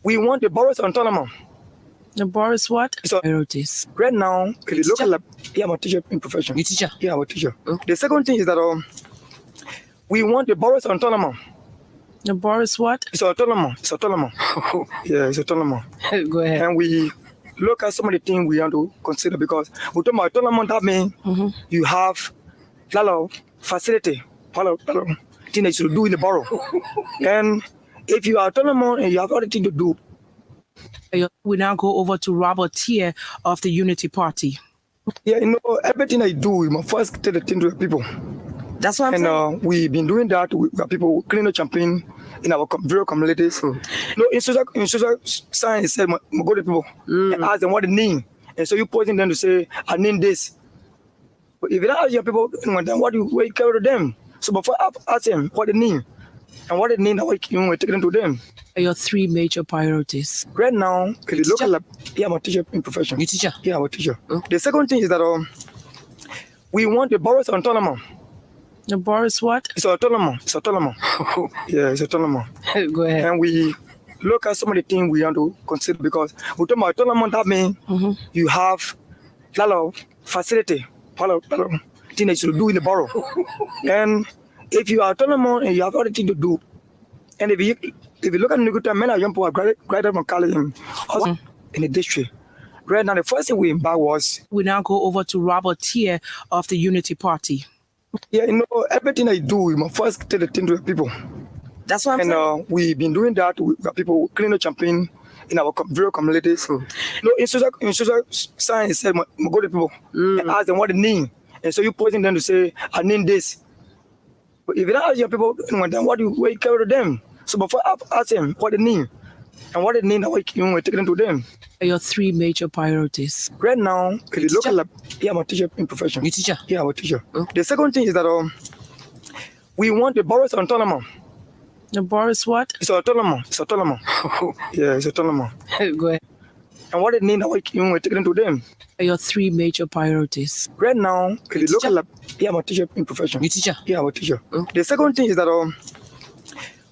we want the boroughs autonomous. The boroughs what? So Priorities. right now, if you look at I'm a teacher in profession. You teacher? Yeah, I'm a teacher. The second thing is that we want the boroughs autonomous. The boroughs what? It's autonomous. It's autonomous. Yeah, it's autonomous. Go ahead. And we look at some of the things we have to consider because we talk about autonomous. That means you have a lot of facility, a lot of things that you do in the borough. And if you are autonomous and you have other things to do. We now go over to Robert Tier of the Unity Party. Yeah, everything I do, we must first tell the thing to the people. That's what I'm saying. We've been doing that. We have people cleaning the champagne in our various communities. In social science, said, go to people and ask them what they need. And so you posing them to say, I need this. But if you don't ask your people, then what do you carry to them? So before I ask them what they need and what they need, we take them to them. Your three major priorities. Right now, if you look at I'm a teacher in profession. You teacher? Yeah, I'm a teacher. The second thing is that we want the boroughs autonomous. The boroughs what? It's autonomous. It's autonomous. Yeah, it's autonomous. Go ahead. And we look at some of the things we have to consider because we talk about autonomous. That means you have a lot of facility, a lot of things that you do in the borough. And if you are autonomous and you have other things to do, and if you look at Nukuta, many young people are graduated from college in the district. Right now, the first thing we embarked was. We now go over to Robert Tier of the Unity Party. Yeah, everything I do, we must first tell the thing to the people. That's what I'm saying. We've been doing that. We have people cleaning the champagne in our various communities. In social science, said, go to people and ask them what they need. And so you posing them to say, I need this. But if you don't ask your people, then what do you carry to them? So before I ask them what they need and what they need, we take them to them. Your three major priorities. Right now, if you look at I'm a teacher in profession. You teacher? Yeah, I'm a teacher. The second thing is that we want the boroughs autonomous. The boroughs what? It's autonomous. It's autonomous. Yeah, it's autonomous. Go ahead. And what they need, we take them to them. Your three major priorities. Right now, if you look at I'm a teacher in profession. You teacher? Yeah, I'm a teacher. The second thing is that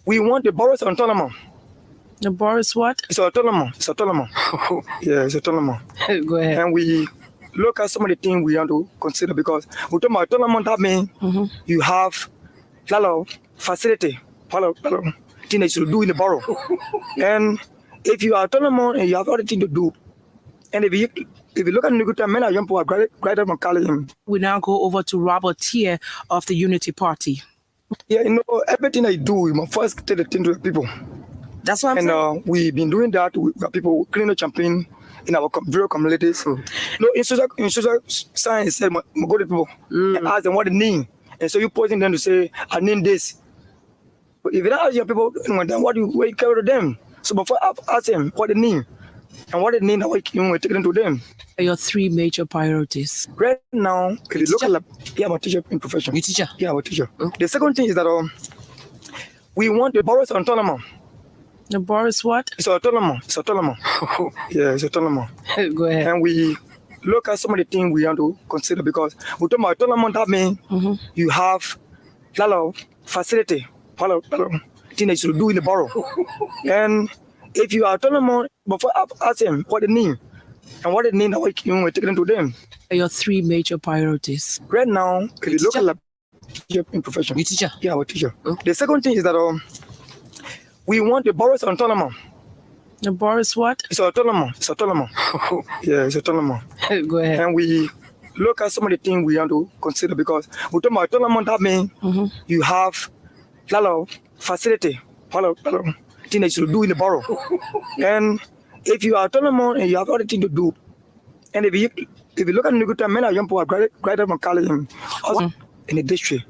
we want the boroughs autonomous. The boroughs what? It's autonomous. It's autonomous. Yeah, it's autonomous. Go ahead. And we look at some of the things we have to consider because we talk about autonomous. That means you have a lot of facility, a lot of things that you do in the borough. And if you are autonomous and you have other things to do, and if you look at Nukuta, many young people are graduated from college. We now go over to Robert Tier of the Unity Party. Yeah, everything I do, we must first tell the thing to the people. That's what I'm saying. We've been doing that. We have people cleaning the champagne in our various communities. In social science, said, go to people and ask them what they need. And so you posing them to say, I need this. But if you don't ask your people, then what do you carry to them? So before I ask them what they need and what they need, we take them to them. Your three major priorities. Right now, if you look at I'm a teacher in profession. You teacher? Yeah, I'm a teacher. The second thing is that we want the boroughs autonomous. The boroughs what? It's autonomous. It's autonomous. Yeah, it's autonomous. Go ahead. And we look at some of the things we have to consider because we talk about autonomous. That means you have a lot of facility, a lot of things that you do in the borough. And if you are autonomous, before I ask them what they need and what they need, we take them to them. Your three major priorities. Right now, if you look at teacher in profession. You teacher? Yeah, I'm a teacher. The second thing is that we want the boroughs autonomous. The boroughs what? It's autonomous. It's autonomous. Yeah, it's autonomous. Go ahead. And we look at some of the things we have to consider because we talk about autonomous. That means you have a lot of facility, a lot of things that you do in the borough. And if you are autonomous and you have other things to do, and if you look at Nukuta, many young people are graduated from college in the district.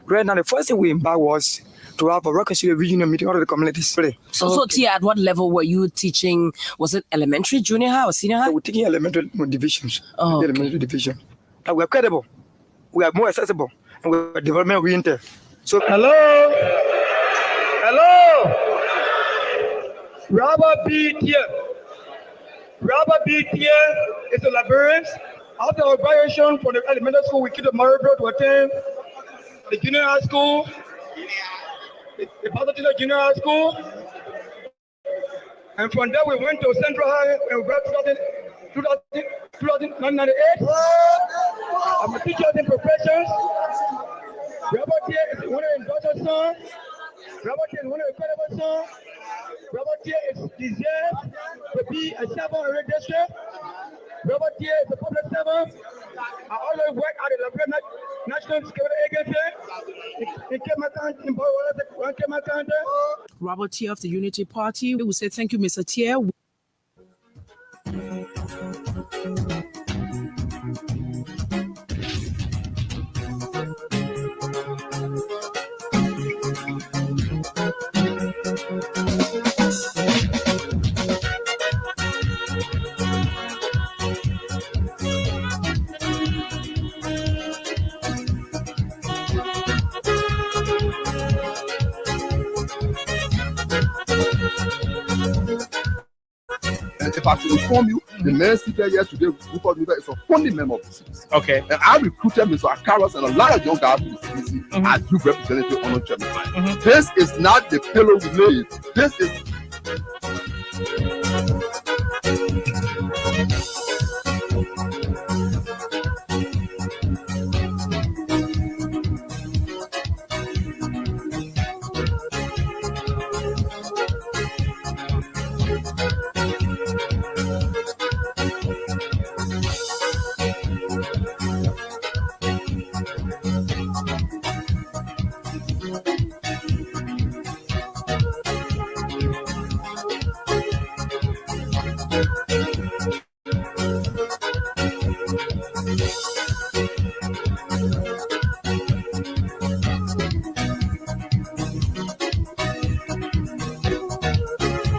Right now, the first thing we embarked was to have a reconciliation reunion meeting all of the communities. So Tia, at what level were you teaching? Was it elementary, junior high, or senior high? We're taking elementary divisions. Elementary division. And we're credible. We are more accessible. And we're development oriented. So hello. Robert B. Tier. Robert B. Tier is a librarian. After our graduation from the elementary school, we keep the Maribel to attend the junior high school, the Pasadena Junior High School, And from there, we went to Central High and we got 1998. I'm a teacher in professions. Robert here is one of the daughter's son. Robert here is one of the incredible sons. Robert here is deserved to be a servant in the district. Robert here is a public servant. I always work at the Liberia National Security Agency. In Kemakan. Robert Tier of the Unity Party. We will say thank you, Mr. Tier. If I should inform you, the man seated here today, Rupert River, is a founding member of the CBC. Okay. And I recruited Mr. Akaros and a lot of young guys from the CBC as youth representative on the chairman. This is not the pillow we need. This is.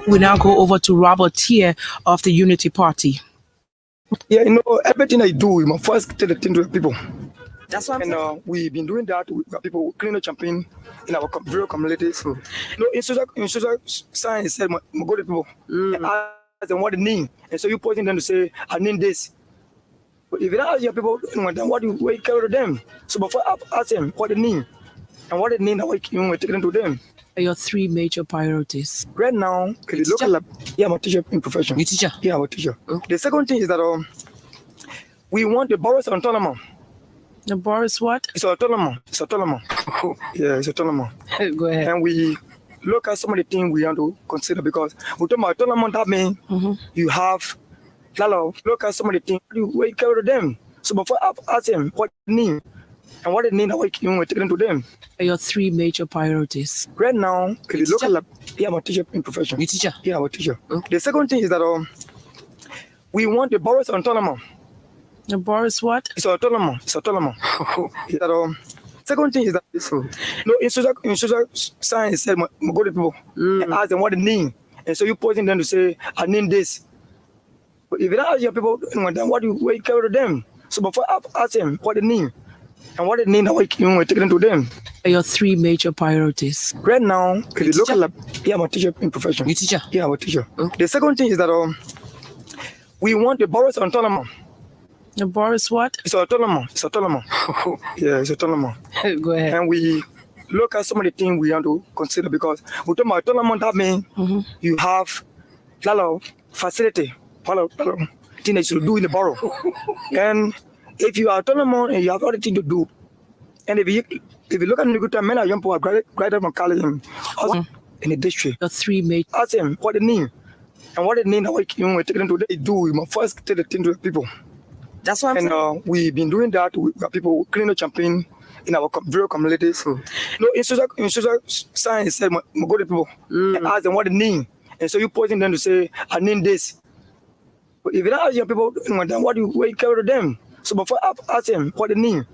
We now go over to Robert Tier of the Unity Party. Yeah, everything I do, you must first tell the thing to the people. That's what I'm saying. And we've been doing that with people who clean the champagne in our various communities. In social science, said, go to people and ask them what they need. And so you pointing them to say, I need this. But if you don't ask your people, then what do you carry to them? So before I ask them what they need and what they need, and what you take them to them. Your three major priorities. Right now, if you look at I'm a teacher in profession. You teacher? Yeah, I'm a teacher. The second thing is that we want the borough's autonomous. The Boris what? It's autonomous. It's autonomous. Yeah, it's autonomous. Go ahead. And we look at some of the things we have to consider because we talk about autonomous, that means you have look at some of the things you carry to them. So before I ask them what they need and what they need, and what you take them to them. Your three major priorities. Right now, if you look at I'm a teacher in profession. You teacher? Yeah, I'm a teacher. The second thing is that we want the borough's autonomous. The Boris what? It's autonomous. It's autonomous. Second thing is that in social science, said, go to people and ask them what they need. And so you pointing them to say, I need this. But if you don't ask your people, then what do you carry to them? So before I ask them what they need and what they need, and what you take them to them. Your three major priorities. Right now, if you look at I'm a teacher in profession. You teacher? Yeah, I'm a teacher. The second thing is that we want the borough's autonomous. The Boris what? It's autonomous. It's autonomous. Yeah, it's autonomous. Go ahead. And we look at some of the things we have to consider because we talk about autonomous, that means you have a lot of facility, a lot of things that you do in the borough. And if you are autonomous and you have other things to do, and if you look at the good time, many young people are graduated from college in the district. Your three major. Ask them what they need and what they need, and what you take them to they do. You must first tell the thing to the people. That's what I'm saying. And we've been doing that with people who clean the champagne in our various communities. In social science, said, go to people and ask them what they need. And so you pointing them to say, I need this. But if you don't ask your people, then what do you carry to them? So before I ask them what they need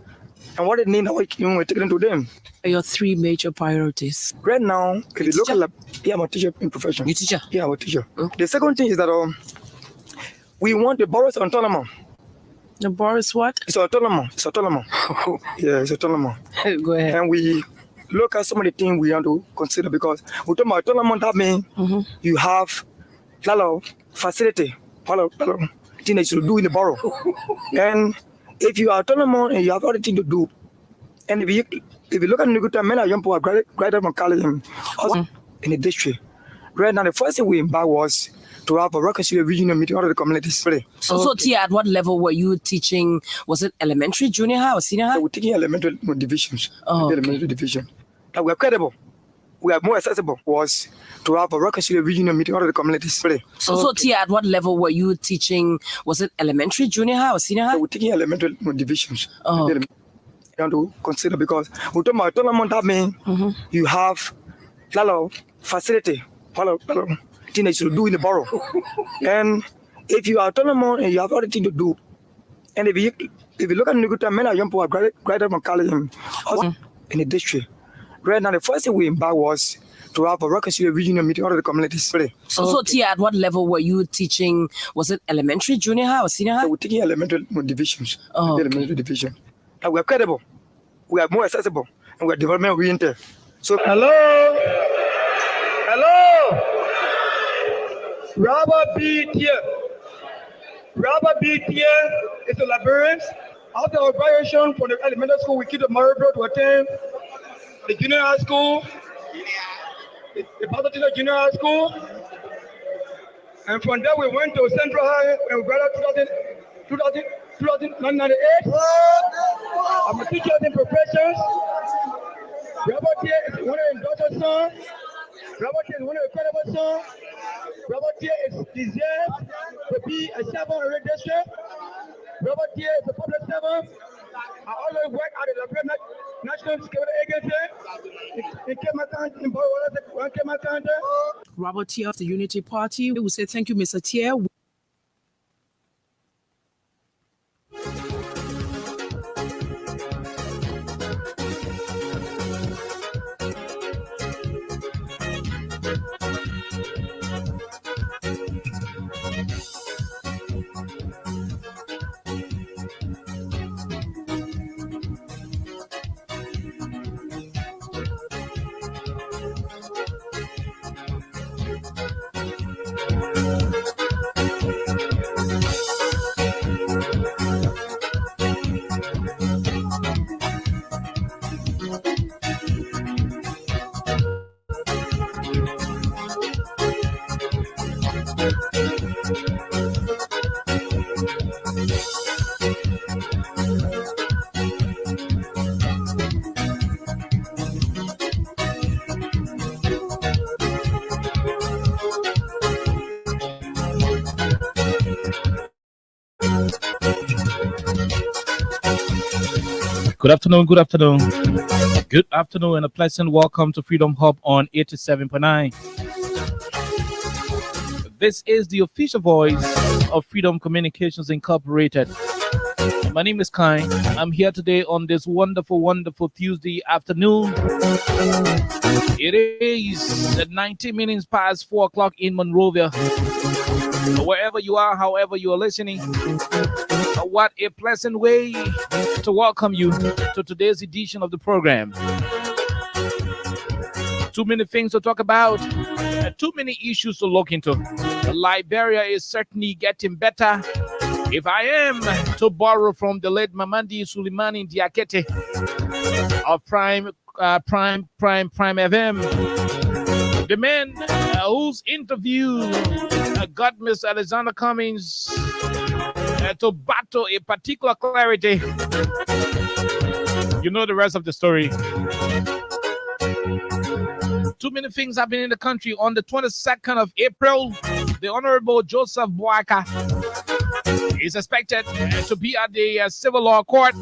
and what they need, and what you take them to them. Your three major priorities. Right now, if you look at I'm a teacher in profession. You teacher? Yeah, I'm a teacher. The second thing is that we want the borough's autonomous. The Boris what? It's autonomous. It's autonomous. Yeah, it's autonomous. Go ahead. And we look at some of the things we have to consider because we talk about autonomous, that means you have a lot of facility, a lot of things that you do in the borough. And if you are autonomous and you have other things to do, and if you look at the good time, many young people are graduated from college in the district. Right now, the first thing we embarked was to have a reconciliation regional meeting out of the communities. So Tia, at what level were you teaching? Was it elementary, junior high, or senior high? We're taking elementary divisions. Oh, Elementary division. That we're credible. We are more accessible was to have a reconciliation regional meeting out of the communities. So Tia, at what level were you teaching? Was it elementary, junior high, or senior high? We're taking elementary divisions. Oh. You want to consider because we talk about tournament that mean you have facility, thing that you do in the borough. And if you are tournament and you have other thing to do, and if you look at the good time, many young people are graduated from college in the district. Right now, the first thing we embarked was to have a reconciliation regional meeting out of the communities. So Tia, at what level were you teaching? Was it elementary, junior high, or senior high? We're taking elementary divisions. Oh, Elementary division. That we're credible. We are more accessible and we're development oriented. So Hello? Robert B. Tier. Robert B. Tier is a librarian. After our graduation from the elementary school, we keep the Maribor to attend the junior high school, the Pastor Junior High School. And from there, we went to Central High and we graduated 1998. I'm a teacher in professions. Robert here is one of the daughter's son. Robert here is one of the incredible sons. Robert here is deserved to be a servant in the district. Robert here is a public servant. I always work at the National Security Agency. In Kemakan. Robert Tier of the Unity Party. We will say thank you, Mr. Tier. Good afternoon, and a pleasant welcome to Freedom Hub on 87.9. This is the official voice of Freedom Communications Incorporated. My name is Kai. I'm here today on this wonderful Tuesday afternoon. It is 19 minutes past 4 o'clock in Monrovia. Wherever you are, however you are listening, what a pleasant way to welcome you to today's edition of the program. Too many things to talk about, too many issues to look into. Liberia is certainly getting better. If I am to borrow from the late Mamadi Suleimani Diakete of Prime FM, the man whose interview got Miss Alexander Cummings to battle a particular clarity. You know the rest of the story. Too many things happening in the country. On the 22nd of April, the Honorable Joseph Boaka is expected to be at the civil law court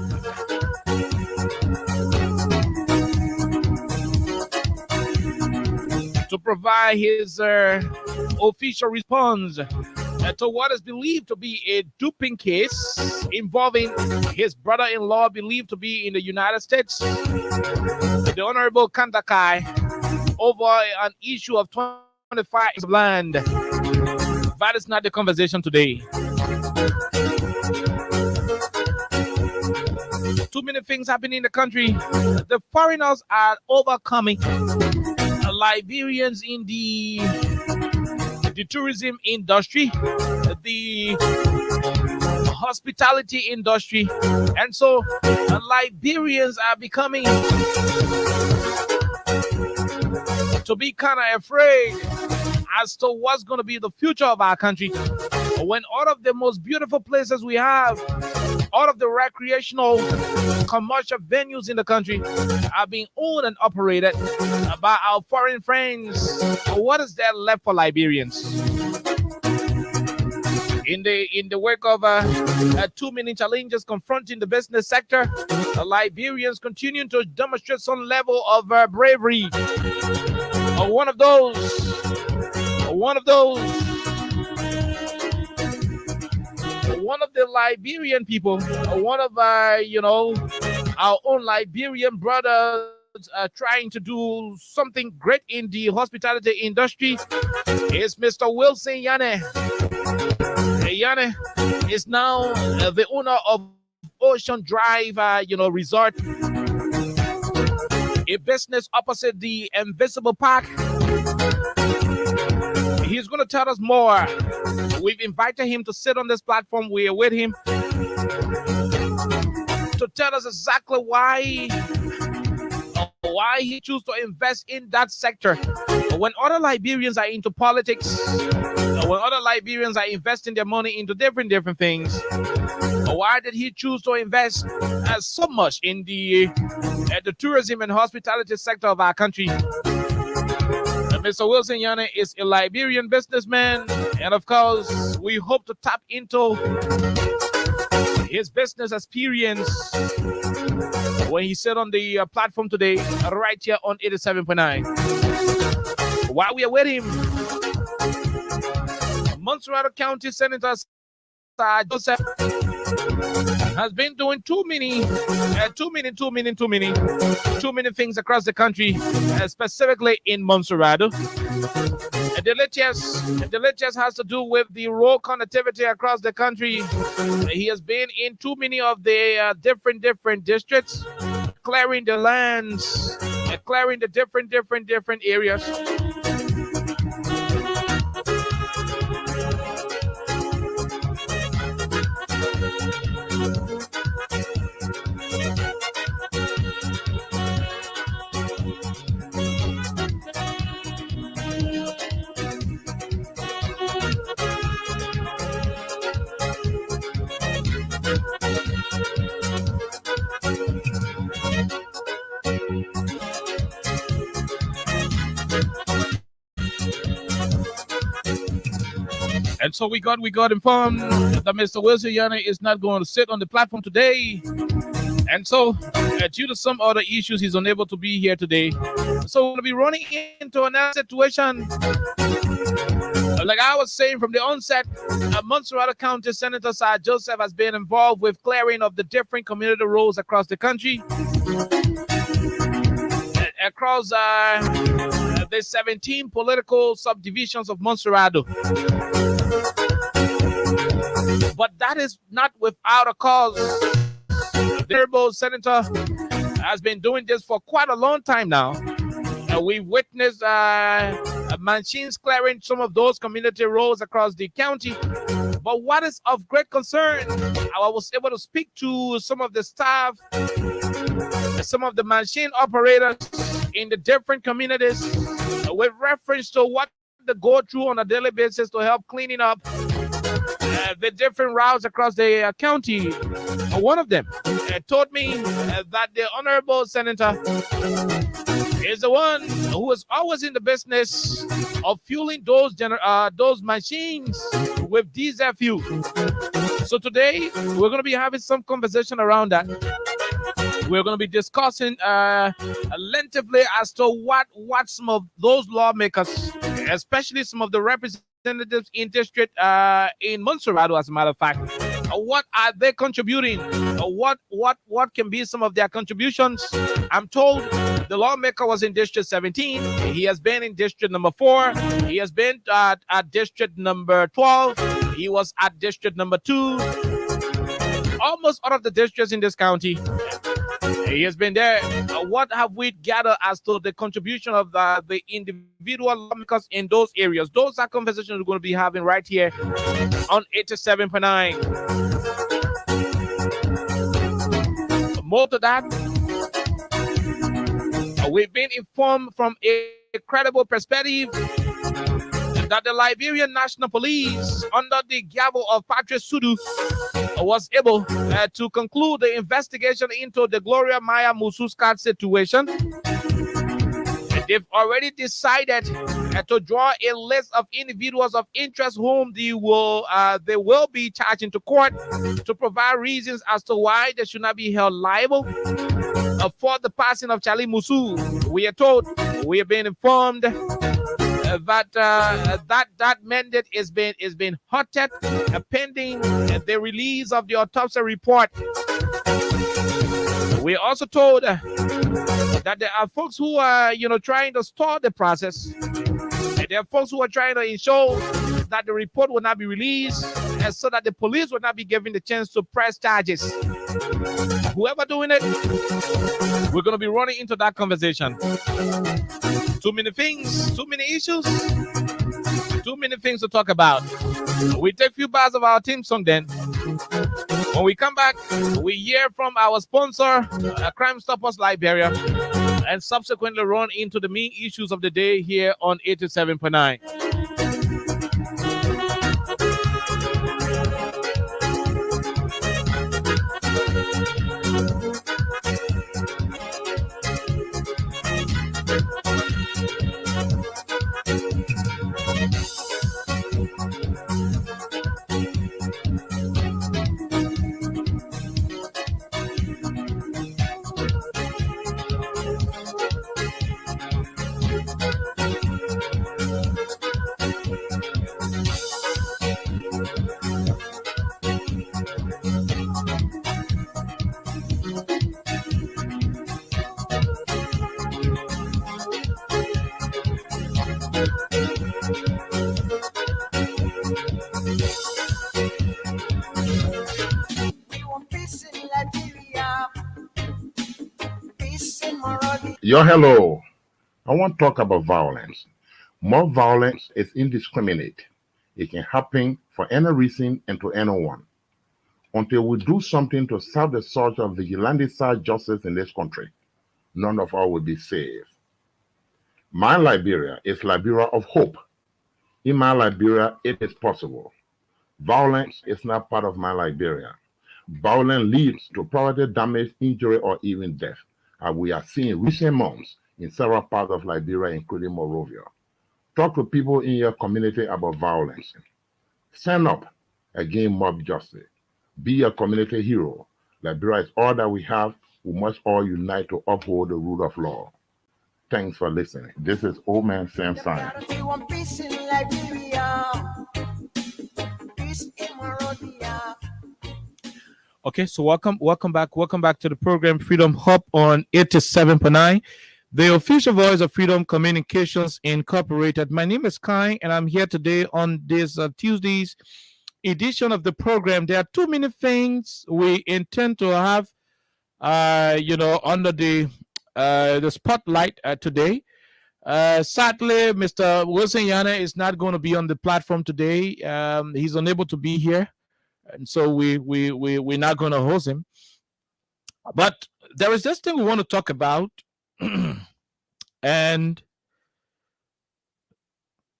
to provide his official response to what is believed to be a duping case involving his brother-in-law believed to be in the United States, the Honorable Kandakai, over an issue of 25 acres of land. That is not the conversation today. Too many things happening in the country. The foreigners are overcoming Liberians in the tourism industry, the hospitality industry, and so Liberians are becoming to be kind of afraid as to what's going to be the future of our country. When all of the most beautiful places we have, all of the recreational commercial venues in the country are being owned and operated by our foreign friends, what is there left for Liberians? In the wake of 2 million challenges confronting the business sector, Liberians continue to demonstrate some level of bravery. One of those, one of the Liberian people, one of our own Liberian brothers trying to do something great in the hospitality industry is Mr. Wilson Yane. Yane is now the owner of Ocean Drive, resort, a business opposite the Invisible Park. He's going to tell us more. We've invited him to sit on this platform. We are with him to tell us exactly why he chose to invest in that sector. When other Liberians are into politics, when other Liberians are investing their money into different things, why did he choose to invest so much in the tourism and hospitality sector of our country? Mr. Wilson Yane is a Liberian businessman, and of course, we hope to tap into his business experience when he sat on the platform today, right here on 87.9. While we are with him, Montserrat County Senator Joseph has been doing too many things across the country, specifically in Montserrat. The latest has to do with the road connectivity across the country. He has been in too many of the different districts, clearing the lands, clearing the different areas. And so we got informed that Mr. Wilson Yane is not going to sit on the platform today. And so, due to some other issues, he's unable to be here today. So we're going to be running into another situation. Like I was saying from the onset, Montserrat County Senator Sir Joseph has been involved with clearing of the different community roads across the country. Across the 17 political subdivisions of Montserrat. But that is not without a cause. The Honorable Senator has been doing this for quite a long time now. We've witnessed machines clearing some of those community roads across the county. But what is of great concern, I was able to speak to some of the staff, some of the machine operators in the different communities with reference to what they go through on a daily basis to help cleaning up the different routes across the county. One of them told me that the Honorable Senator is the one who is always in the business of fueling those machines with diesel fuel. So today, we're going to be having some conversation around that. We're going to be discussing lengthily as to what some of those lawmakers, especially some of the representatives in district in Montserrat, as a matter of fact, what are they contributing? What can be some of their contributions? I'm told the lawmaker was in District 17. He has been in District number 4. He has been at District number 12. He was at District number 2. Almost all of the districts in this county. He has been there. What have we gathered as to the contribution of the individual lawmakers in those areas? Those are conversations we're going to be having right here on 87.9. More to that, we've been informed from a credible perspective that the Liberian National Police, under the gavel of Patrice Sudu, was able to conclude the investigation into the Gloria Maya Mususkat situation. They've already decided to draw a list of individuals of interest whom they will be charged into court to provide reasons as to why they should not be held liable for the passing of Charlie Musu. We are told, we have been informed that that mandate is being halted pending the release of the autopsy report. We are also told that there are folks who are, trying to stall the process. There are folks who are trying to ensure that the report will not be released, and so that the police will not be given the chance to press charges. Whoever doing it, we're going to be running into that conversation. Too many things, too many issues, too many things to talk about. We take a few bars of our theme song then. When we come back, we hear from our sponsor, Crime Stoppers Liberia, and subsequently run into the main issues of the day here on 87.9. Yo, hello. I want to talk about violence. More violence is indiscriminate. It can happen for any reason and to anyone. Until we do something to stop the surge of vigilante-style justice in this country, none of us will be safe. My Liberia is Liberia of hope. In my Liberia, it is possible. Violence is not part of my Liberia. Violence leads to property damage, injury, or even death, as we are seeing in recent months in several parts of Liberia, including Monrovia. Talk to people in your community about violence. Stand up against mob justice. Be a community hero. Liberia is all that we have. We must all unite to uphold the rule of law. Thanks for listening. This is Old Man Sam Simon. Okay, so welcome back to the program Freedom Hub on 87.9, the official voice of Freedom Communications Incorporated. My name is Kai, and I'm here today on this Tuesday's edition of the program. There are too many things we intend to have, under the spotlight today. Sadly, Mr. Wilson Yana is not going to be on the platform today. He's unable to be here. And so we're not going to host him. But there is this thing we want to talk about, and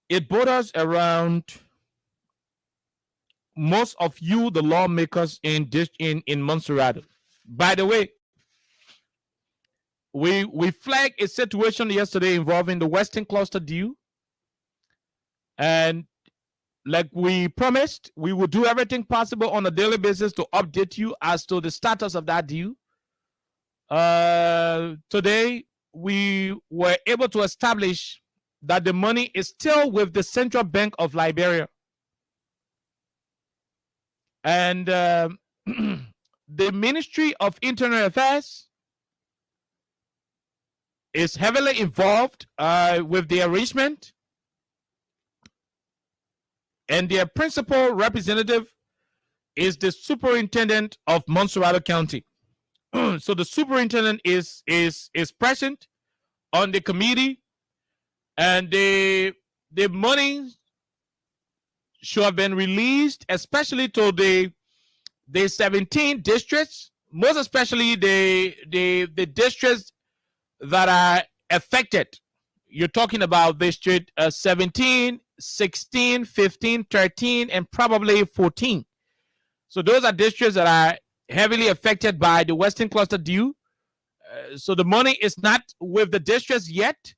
it borders around most of you, the lawmakers in Montserrat. By the way, we flagged a situation yesterday involving the Western Cluster deal, and like we promised, we will do everything possible on a daily basis to update you as to the status of that deal. Today, we were able to establish that the money is still with the Central Bank of Liberia. And the Ministry of Internal Affairs is heavily involved with the arrangement. And their principal representative is the superintendent of Montserrat County. So the superintendent is present on the committee, and the money should have been released, especially to the 17 districts, most especially the districts that are affected. You're talking about District 17, 16, 15, 13, and probably 14. So those are districts that are heavily affected by the Western Cluster due. So the money is not with the districts yet.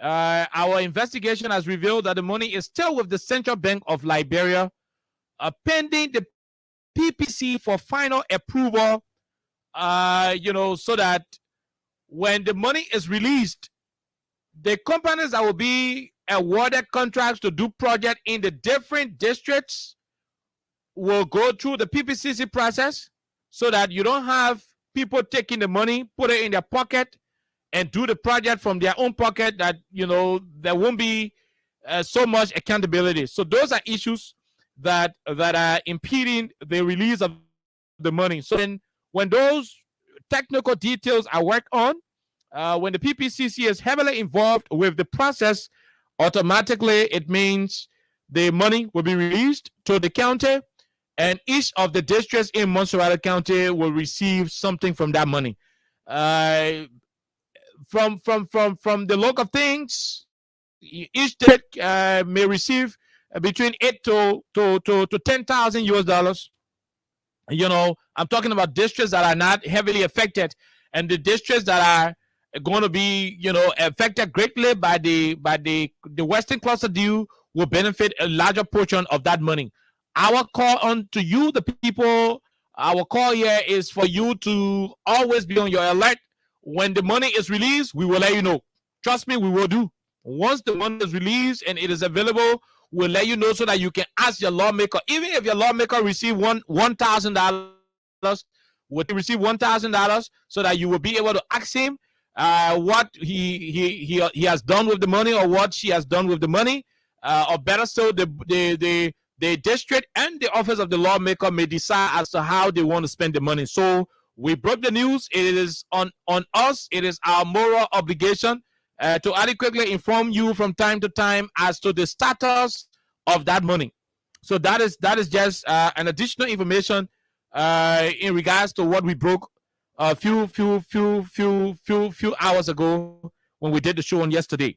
Our investigation has revealed that the money is still with the Central Bank of Liberia, pending the PPC for final approval. So that when the money is released, the companies that will be awarded contracts to do project in the different districts will go through the PPCC process, so that you don't have people taking the money, put it in their pocket, and do the project from their own pocket. That there won't be so much accountability. So those are issues that are impeding the release of the money. So then, when those technical details are worked on, when the PPCC is heavily involved with the process, automatically it means the money will be released to the county, and each of the districts in Montserrat County will receive something from that money. From the look of things, each district may receive between $8,000 to $10,000 US. I'm talking about districts that are not heavily affected, and the districts that are going to be, affected greatly by the Western Cluster due will benefit a larger portion of that money. Our call on to you, the people, our call here is for you to always be on your alert. When the money is released, we will let you know. Trust me, we will do. Once the money is released and it is available, we'll let you know, so that you can ask your lawmaker. Even if your lawmaker receive $1,000, will receive $1,000, so that you will be able to ask him what he has done with the money, or what she has done with the money, or better still, the district and the office of the lawmaker may decide as to how they want to spend the money. So we broke the news. It is on us. It is our moral obligation to adequately inform you from time to time as to the status of that money. So that is just an additional information in regards to what we broke a few hours ago when we did the show on yesterday.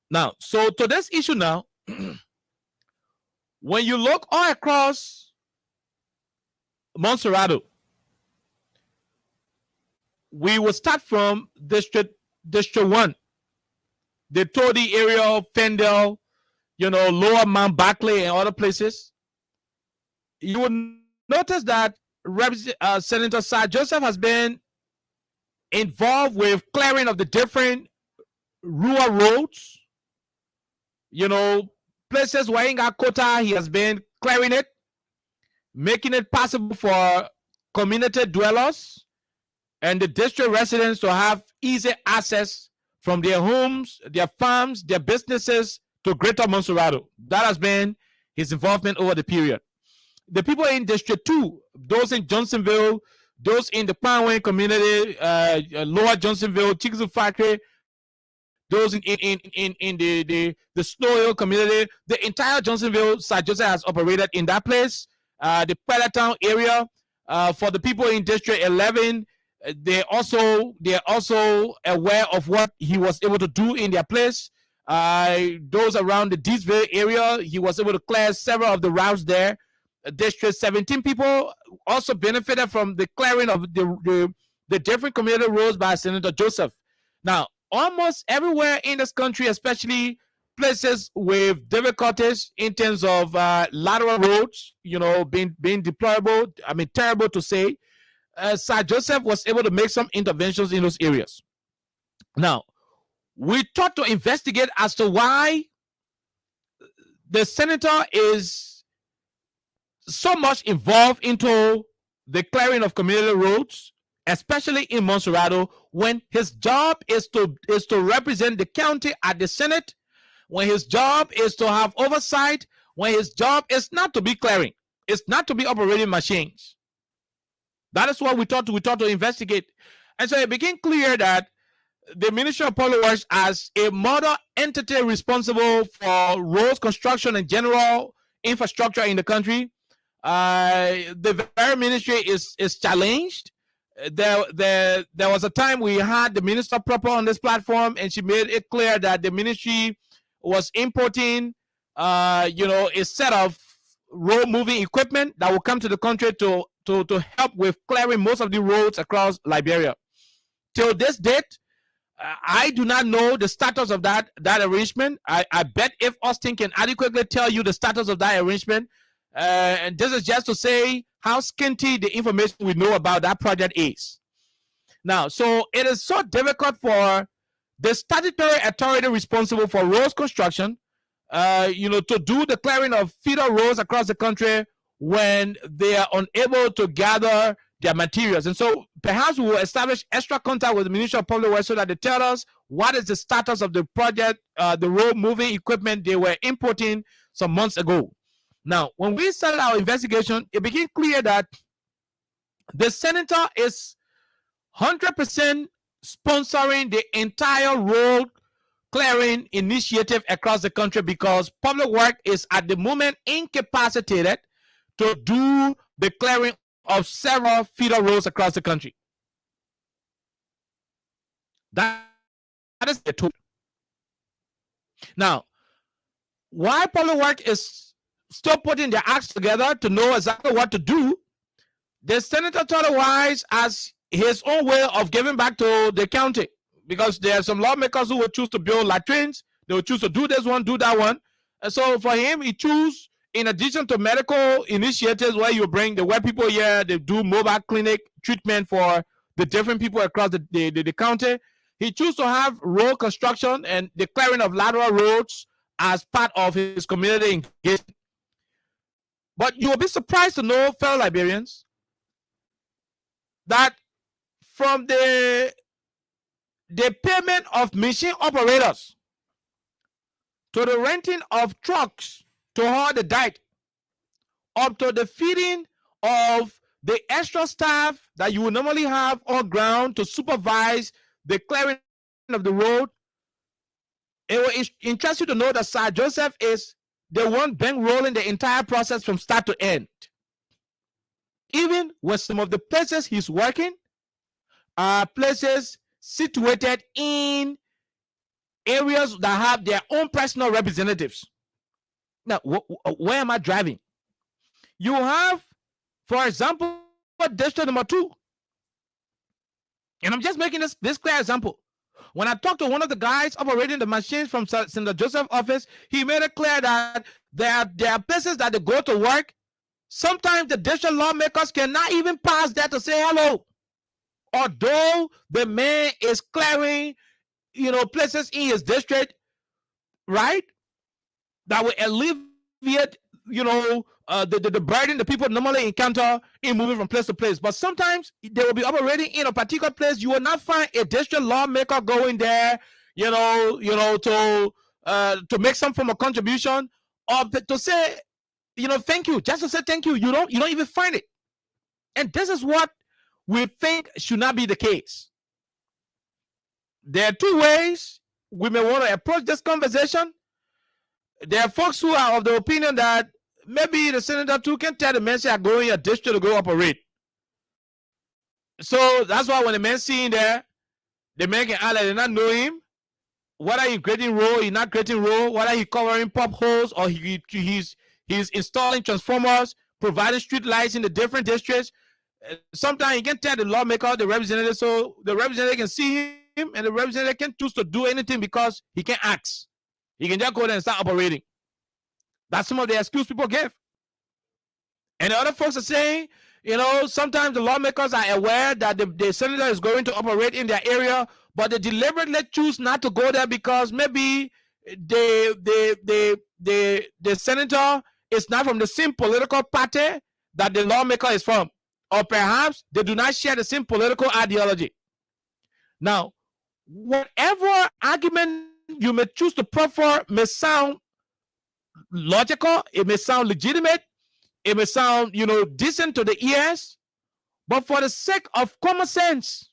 Now, so to this issue now, when you look all across Montserrat, we will start from District 1, the Todi area, Fendel, Lower Mount Barclay, and other places. You will notice that Senator Sir Joseph has been involved with clearing of the different rural roads. Places where in quota, he has been clearing it, making it possible for community dwellers and the district residents to have easy access from their homes, their farms, their businesses to Greater Montserrat. That has been his involvement over the period. The people in District 2, those in Johnsonville, those in the Panway community, Lower Johnsonville, Chickasaw Factory, those in the Snow Hill community, the entire Johnsonville, Sir Joseph has operated in that place. The Peloton area, for the people in District 11, they're also aware of what he was able to do in their place. Those around the Deesville area, he was able to clear several of the routes there. District 17 people also benefited from the clearing of the different community roads by Senator Joseph. Now, almost everywhere in this country, especially places with difficulties in terms of lateral roads, being deployable, terrible to say, Sir Joseph was able to make some interventions in those areas. Now, we thought to investigate as to why the senator is so much involved into the clearing of community roads, especially in Montserrat, when his job is to represent the county at the Senate, when his job is to have oversight, when his job is not to be clearing, it's not to be operating machines. That is what we thought to investigate. And so it became clear that the Ministry of Public Works, as a model entity responsible for roads construction and general infrastructure in the country, the very ministry is challenged. There was a time we had the minister proper on this platform, and she made it clear that the ministry was importing, a set of road moving equipment that will come to the country to help with clearing most of the roads across Liberia. Till this date, I do not know the status of that arrangement. I bet if Austin can adequately tell you the status of that arrangement, and this is just to say how scanty the information we know about that project is. Now, so it is so difficult for the statutory authority responsible for roads construction, to do the clearing of feeder roads across the country when they are unable to gather their materials. And so perhaps we will establish extra contact with the Ministry of Public Works so that they tell us what is the status of the project, the road moving equipment they were importing some months ago. Now, when we started our investigation, it became clear that the senator is 100% sponsoring the entire road clearing initiative across the country because Public Works is at the moment incapacitated to do the clearing of several feeder roads across the country. That is the truth. Now, why Public Works is still putting their acts together to know exactly what to do, the senator thought otherwise as his own way of giving back to the county, because there are some lawmakers who will choose to build latrines, they will choose to do this one, do that one. And so for him, he chose, in addition to medical initiatives where you bring the white people here, they do mobile clinic treatment for the different people across the county, he chose to have road construction and the clearing of lateral roads as part of his community engagement. But you will be surprised to know, fellow Liberians, that from the payment of machine operators to the renting of trucks to haul the dike, up to the feeding of the extra staff that you would normally have on ground to supervise the clearing of the road, it will interest you to know that Sir Joseph is the one bankrolling the entire process from start to end. Even with some of the places he's working are places situated in areas that have their own personal representatives. Now, where am I driving? You have, for example, district number 2. And I'm just making this clear example. When I talked to one of the guys operating the machines from Senator Joseph's office, he made it clear that there are places that they go to work. Sometimes the district lawmakers cannot even pass there to say hello. Although the man is clearing, places in his district, right, that will alleviate, the burden the people normally encounter in moving from place to place. But sometimes they will be operating in a particular place. You will not find a district lawmaker going there, to make some form of contribution or to say, thank you, just to say thank you. You don't even find it. And this is what we think should not be the case. There are 2 ways we may want to approach this conversation. There are folks who are of the opinion that maybe the senator too can tell the men say, go in your district to go operate. So that's why when the men see him there, the men can either not know him, whether he's creating road, he's not creating road, whether he's covering pop holes or he's installing transformers, providing street lights in the different districts. Sometimes you can tell the lawmaker, the representative, so the representative can see him and the representative can choose to do anything because he can't ask. He can just go there and start operating. That's some of the excuse people give. And the other folks are saying, sometimes the lawmakers are aware that the senator is going to operate in their area, but they deliberately choose not to go there because maybe the senator is not from the same political party that the lawmaker is from. Or perhaps they do not share the same political ideology. Now, whatever argument you may choose to put for may sound logical, it may sound legitimate, it may sound, decent to the ears, but for the sake of common sense,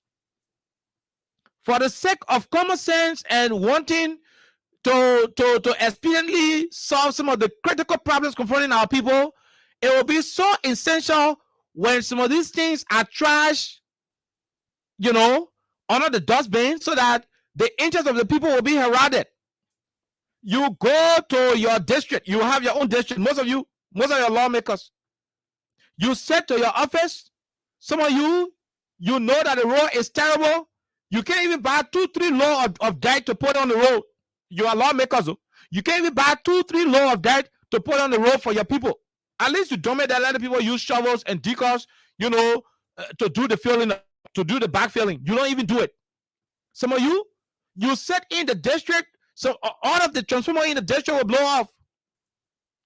and wanting to expediently solve some of the critical problems confronting our people, it will be so essential when some of these things are trashed, under the dustbin, so that the interests of the people will be heralded. You go to your district. You have your own district. Most of your lawmakers. You sit to your office. Some of you know that the road is terrible. You can't even buy 2-3 loads of dirt to put on the road. You are lawmakers. You can't even buy 2-3 loads of dirt to put on the road for your people. At least you don't make that let people use shovels and decals, to do the filling, to do the backfilling. You don't even do it. Some of you sit in the district, so all of the transformer in the district will blow off.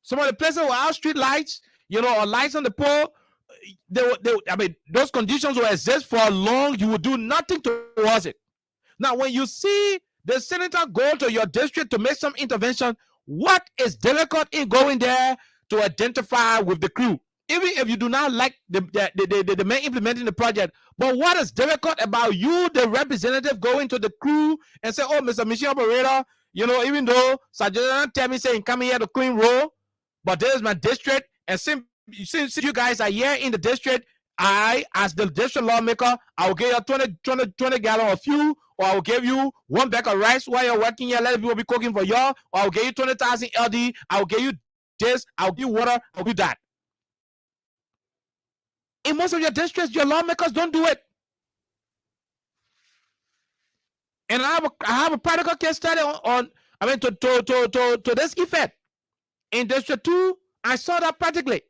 Some of the places without street lights, or lights on the pole, those conditions will exist for long. You will do nothing towards it. Now, when you see the senator go to your district to make some intervention, what is difficult in going there to identify with the crew? Even if you do not like the man implementing the project, but what is difficult about you, the representative, going to the crew and say, "Oh, Mr. Mission Operator, even though Sergeant tell me saying come here to clean road, but this is my district, and since you guys are here in the district, I, as the district lawmaker, I will give you 20 gallon of fuel, or I will give you 1 bag of rice while you're working here. Let people be cooking for y'all, or I will give you 20,000 LD. I will give you this. I will give you water. I will do that." In most of your districts, your lawmakers don't do it. And I have a practical case study to this effect. In District 2, I saw that practically.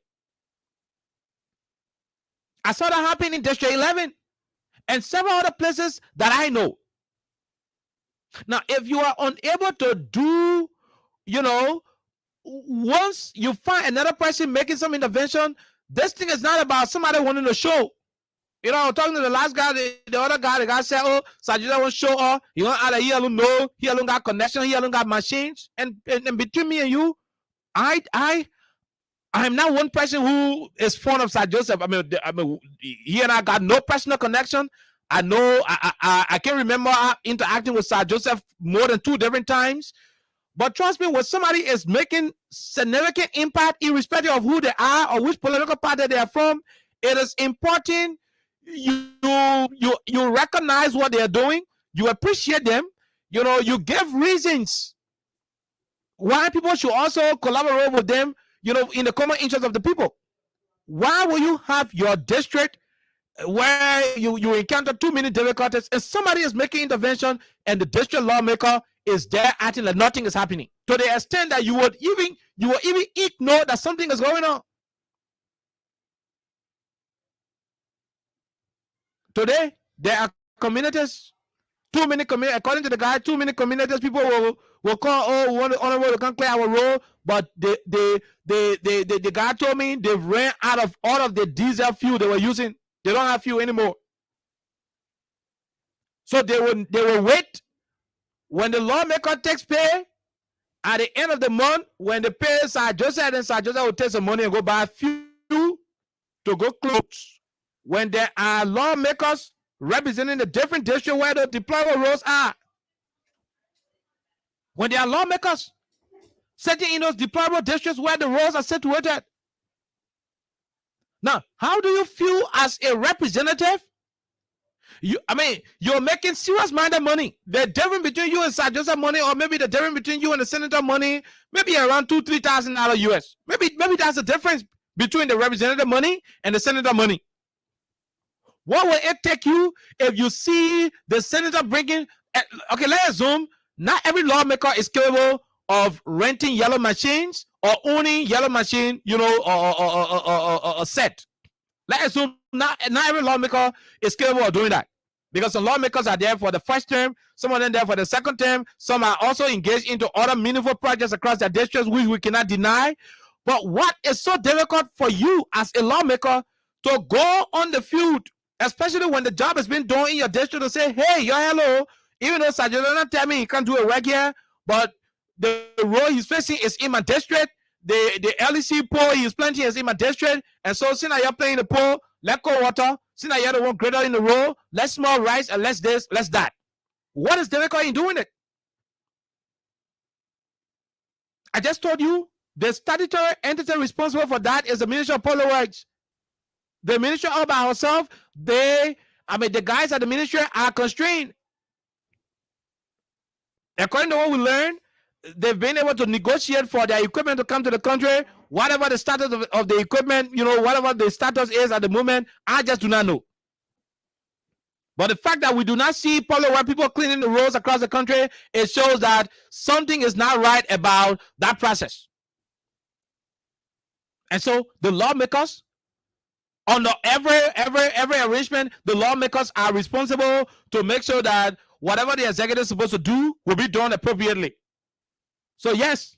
I saw that happen in District 11 and several other places that I know. Now, if you are unable to do, once you find another person making some intervention, this thing is not about somebody wanting to show. Talking to the last guy, the other guy, the guy said, "Oh, Sajida won't show up. He alone know. He alone got connection. He alone got machines." And between me and you, I'm not one person who is fond of Sir Joseph. He and I got no personal connection. I know I can remember interacting with Sir Joseph more than 2 different times. But trust me, when somebody is making significant impact, irrespective of who they are or which political party they are from, it is important you recognize what they are doing, you appreciate them, you give reasons why people should also collaborate with them, in the common interest of the people. Why will you have your district where you encounter too many difficulties and somebody is making intervention and the district lawmaker is there acting like nothing is happening, to the extent that you will even ignore that something is going on? Today, there are communities, too many communities, according to the guy, too many communities, people will call, "Oh, we want to honorable to come clear our road," but the guy told me they've ran out of all of the diesel fuel they were using. They don't have fuel anymore. So they will wait when the lawmaker takes pay at the end of the month. When the pay Sir Joseph, and Sir Joseph will take some money and go buy fuel to go close. When there are lawmakers representing the different districts where the deployable roads are, when there are lawmakers sitting in those deployable districts where the roads are situated. Now, how do you feel as a representative? You're making serious minded money. The difference between you and Sir Joseph money, or maybe the difference between you and the senator money, maybe around $2,000-3,000 US. Maybe that's the difference between the representative money and the senator money. What will it take you if you see the senator bringing? Okay, let's assume not every lawmaker is capable of renting yellow machines or owning yellow machine, or a set. Let's assume not every lawmaker is capable of doing that, because some lawmakers are there for the first term, some of them there for the second term, some are also engaged into other meaningful projects across their districts, which we cannot deny. But what is so difficult for you as a lawmaker to go on the field, especially when the job has been done in your district, to say, "Hey, hello, even though Sajidana tell me he can't do a work here, but the road he's facing is in my district, the LEC pole he's planting is in my district, and so since I am playing the pole, let go water, since I am the one greater in the road, let's small rice and let's this, let's that." What is difficult in doing it? I just told you the statutory entity responsible for that is the Ministry of Public Works. The ministry all by herself, the guys at the ministry are constrained. According to what we learned, they've been able to negotiate for their equipment to come to the country. Whatever the status of the equipment, whatever the status is at the moment, I just do not know. But the fact that we do not see public work people cleaning the roads across the country, it shows that something is not right about that process. And so the lawmakers, under every arrangement, the lawmakers are responsible to make sure that whatever the executive is supposed to do will be done appropriately. So yes,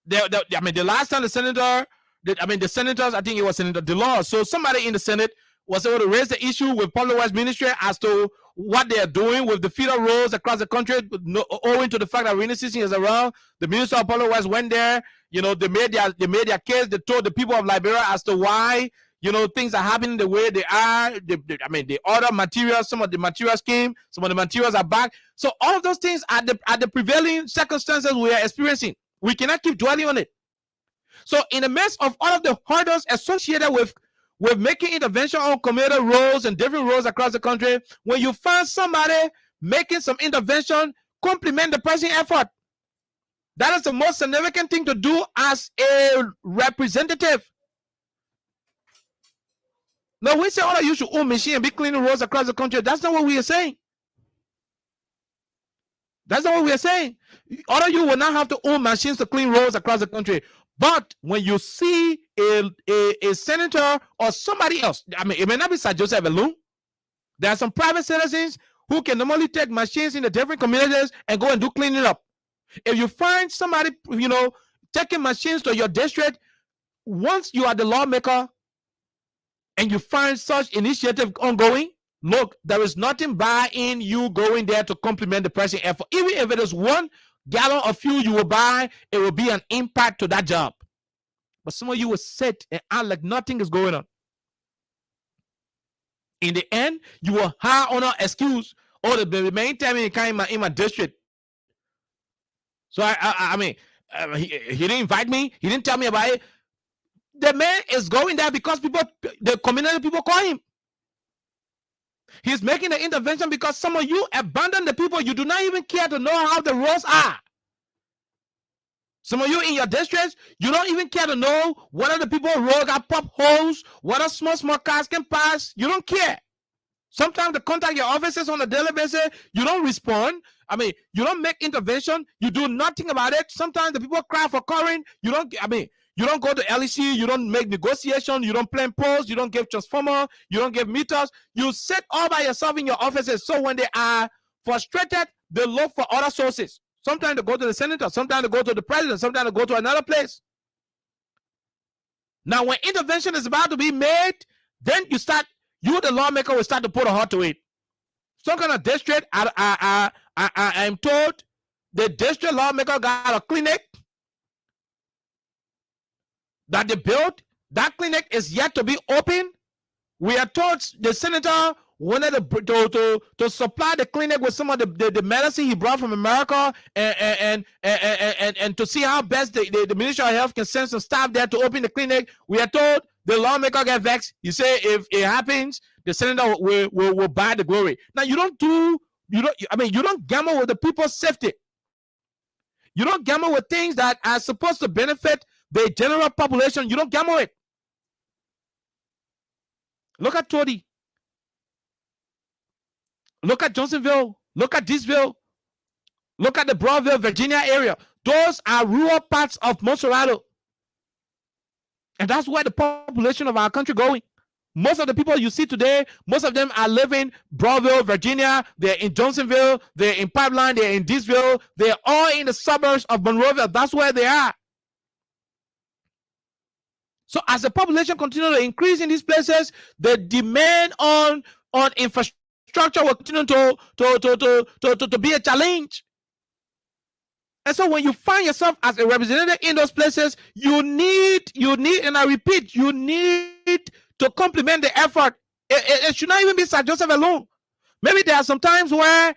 the last time the senators, I think it was Senator DeLaw. So somebody in the Senate was able to raise the issue with Public Works Ministry as to what they are doing with the feeder roads across the country, owing to the fact that rainy season is around. The Minister of Public Works went there. They made their case. They told the people of Liberia as to why things are happening the way they are. They order materials. Some of the materials came. Some of the materials are back. So all of those things are the prevailing circumstances we are experiencing. We cannot keep dwelling on it. So in the midst of all of the hurdles associated with making intervention on community roads and different roads across the country, when you find somebody making some intervention, compliment the person effort. That is the most significant thing to do as a representative. No, we say, oh, you should own machine and be cleaning roads across the country. That's not what we are saying. That's not what we are saying. All of you will not have to own machines to clean roads across the country. But when you see a senator or somebody else, it may not be Sir Joseph alone. There are some private citizens who can normally take machines in the different communities and go and do cleaning up. If you find somebody, taking machines to your district, once you are the lawmaker and you find such initiative ongoing, look, there is nothing bad in you going there to compliment the person effort. Even if it is 1 gallon of fuel you will buy, it will be an impact to that job. But some of you will sit and act like nothing is going on. In the end, you will have on an excuse, oh, the main time he came in my district. So he didn't invite me. He didn't tell me about it. The man is going there because the community people call him. He's making the intervention because some of you abandon the people. You do not even care to know how the roads are. Some of you in your districts, you don't even care to know whether the people road got pop holes, whether small cars can pass. You don't care. Sometimes they contact your offices on a daily basis. You don't respond. You don't make intervention. You do nothing about it. Sometimes the people cry for current. You don't go to LEC. You don't make negotiation. You don't plan poles. You don't give transformer. You don't give meters. You sit all by yourself in your offices. So when they are frustrated, they look for other sources. Sometimes they go to the senator. Sometimes they go to the president. Sometimes they go to another place. Now, when intervention is about to be made, then you, the lawmaker, will start to put a heart to it. Some kind of district, I'm told the district lawmaker got a clinic that they built. That clinic is yet to be open. We are told the senator wanted to supply the clinic with some of the medicine he brought from America and to see how best the Ministry of Health can send some staff there to open the clinic. We are told the lawmaker get vexed. He say if it happens, the senator will buy the glory. Now you don't gamble with the people's safety. You don't gamble with things that are supposed to benefit the general population. You don't gamble it. Look at Tody. Look at Johnsonville. Look at Deesville. Look at the Broadville, Virginia area. Those are rural parts of Monserrato. And that's where the population of our country going. Most of the people you see today, most of them are living Broadville, Virginia. They're in Johnsonville. They're in Pipeline. They're in Deesville. They're all in the suburbs of Monroeville. That's where they are. So as the population continues to increase in these places, the demand on infrastructure will continue to be a challenge. And so when you find yourself as a representative in those places, you need, and I repeat, you need to complement the effort. It should not even be Sir Joseph alone. Maybe there are some times where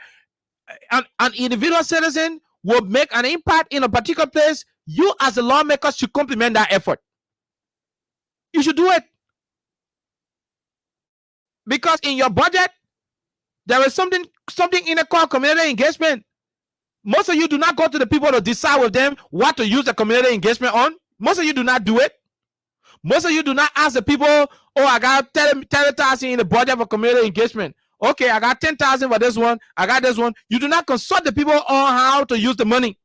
an individual citizen will make an impact in a particular place. You as a lawmaker should complement that effort. You should do it. Because in your budget, there is something in the called community engagement. Most of you do not go to the people to decide with them what to use the community engagement on. Most of you do not do it. Most of you do not ask the people, oh, I got 30,000 in the budget for community engagement. Okay, I got 10,000 for this one. I got this one. You do not consult the people on how to use the money.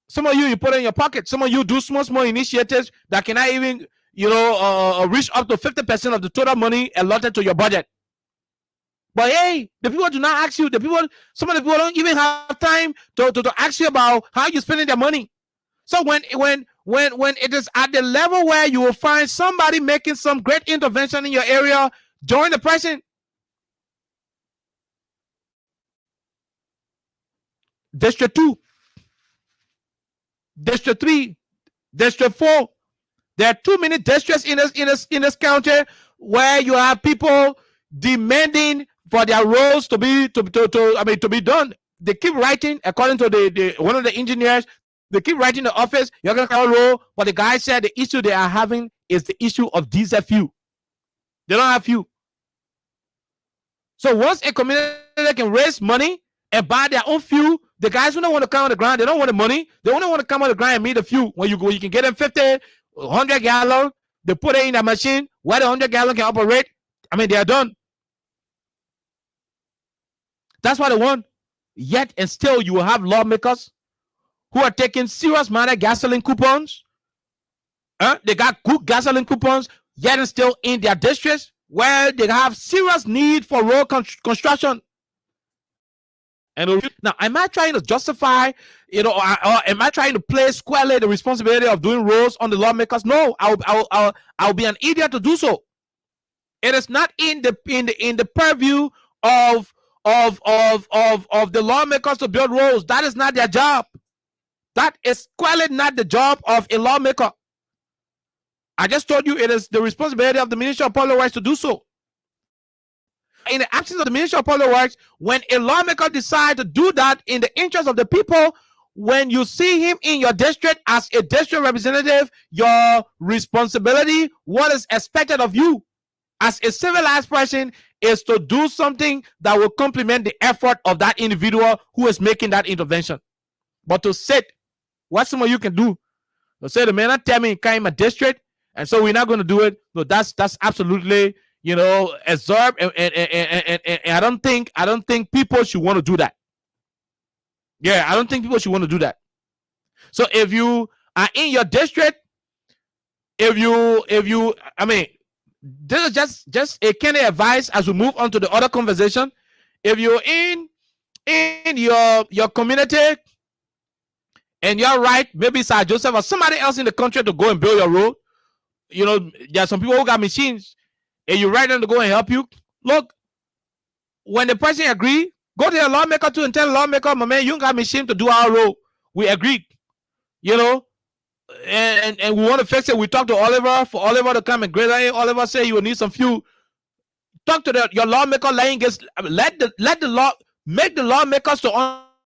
Some of you put it in your pocket. Some of you do small initiatives that cannot even, reach up to 50% of the total money allotted to your budget. But hey, the people do not ask you. Some of the people don't even have time to ask you about how you're spending their money. So when it is at the level where you will find somebody making some great intervention in your area, join the person. District 2, District 3, District 4. There are too many districts in this county where you have people demanding for their roads to be done. They keep writing, according to the one of the engineers, they keep writing the office, you're gonna call road, but the guy said the issue they are having is the issue of diesel fuel. They don't have fuel. So once a community can raise money and buy their own fuel, the guys who don't want to come on the ground, they don't want the money. They only want to come on the ground and meet the fuel. When you go, you can get them 50, 100 gallons. They put it in a machine where the 100 gallon can operate. They are done. That's what they want. Yet and still, you will have lawmakers who are taking serious amount of gasoline coupons. They got good gasoline coupons, yet and still in their districts where they have serious need for road construction. And now, am I trying to justify, or am I trying to place squarely the responsibility of doing roads on the lawmakers? No, I'll be an idiot to do so. It is not in the purview of the lawmakers to build roads. That is not their job. That is squarely not the job of a lawmaker. I just told you it is the responsibility of the Ministry of Public Works to do so. In the absence of the Ministry of Public Works, when a lawmaker decides to do that in the interest of the people, when you see him in your district as a district representative, your responsibility, what is expected of you as a civilized person, is to do something that will complement the effort of that individual who is making that intervention. But to sit, what some of you can do, to say the man not tell me in kind of my district, and so we're not going to do it. No, that's absolutely, absurd, and I don't think people should want to do that. Yeah, I don't think people should want to do that. So if you are in your district, this is just a kind of advice as we move on to the other conversation. If you're in your community and you're right, maybe Sir Joseph or somebody else in the country to go and build your road, there are some people who got machines and you write them to go and help you. Look, when the person agree, go to the lawmaker too and tell the lawmaker, my man, you got machine to do our road. We agreed, and we want to fix it. We talked to Oliver for Oliver to come and grade it. Oliver say you will need some fuel. Talk to your lawmaker. Make the lawmakers to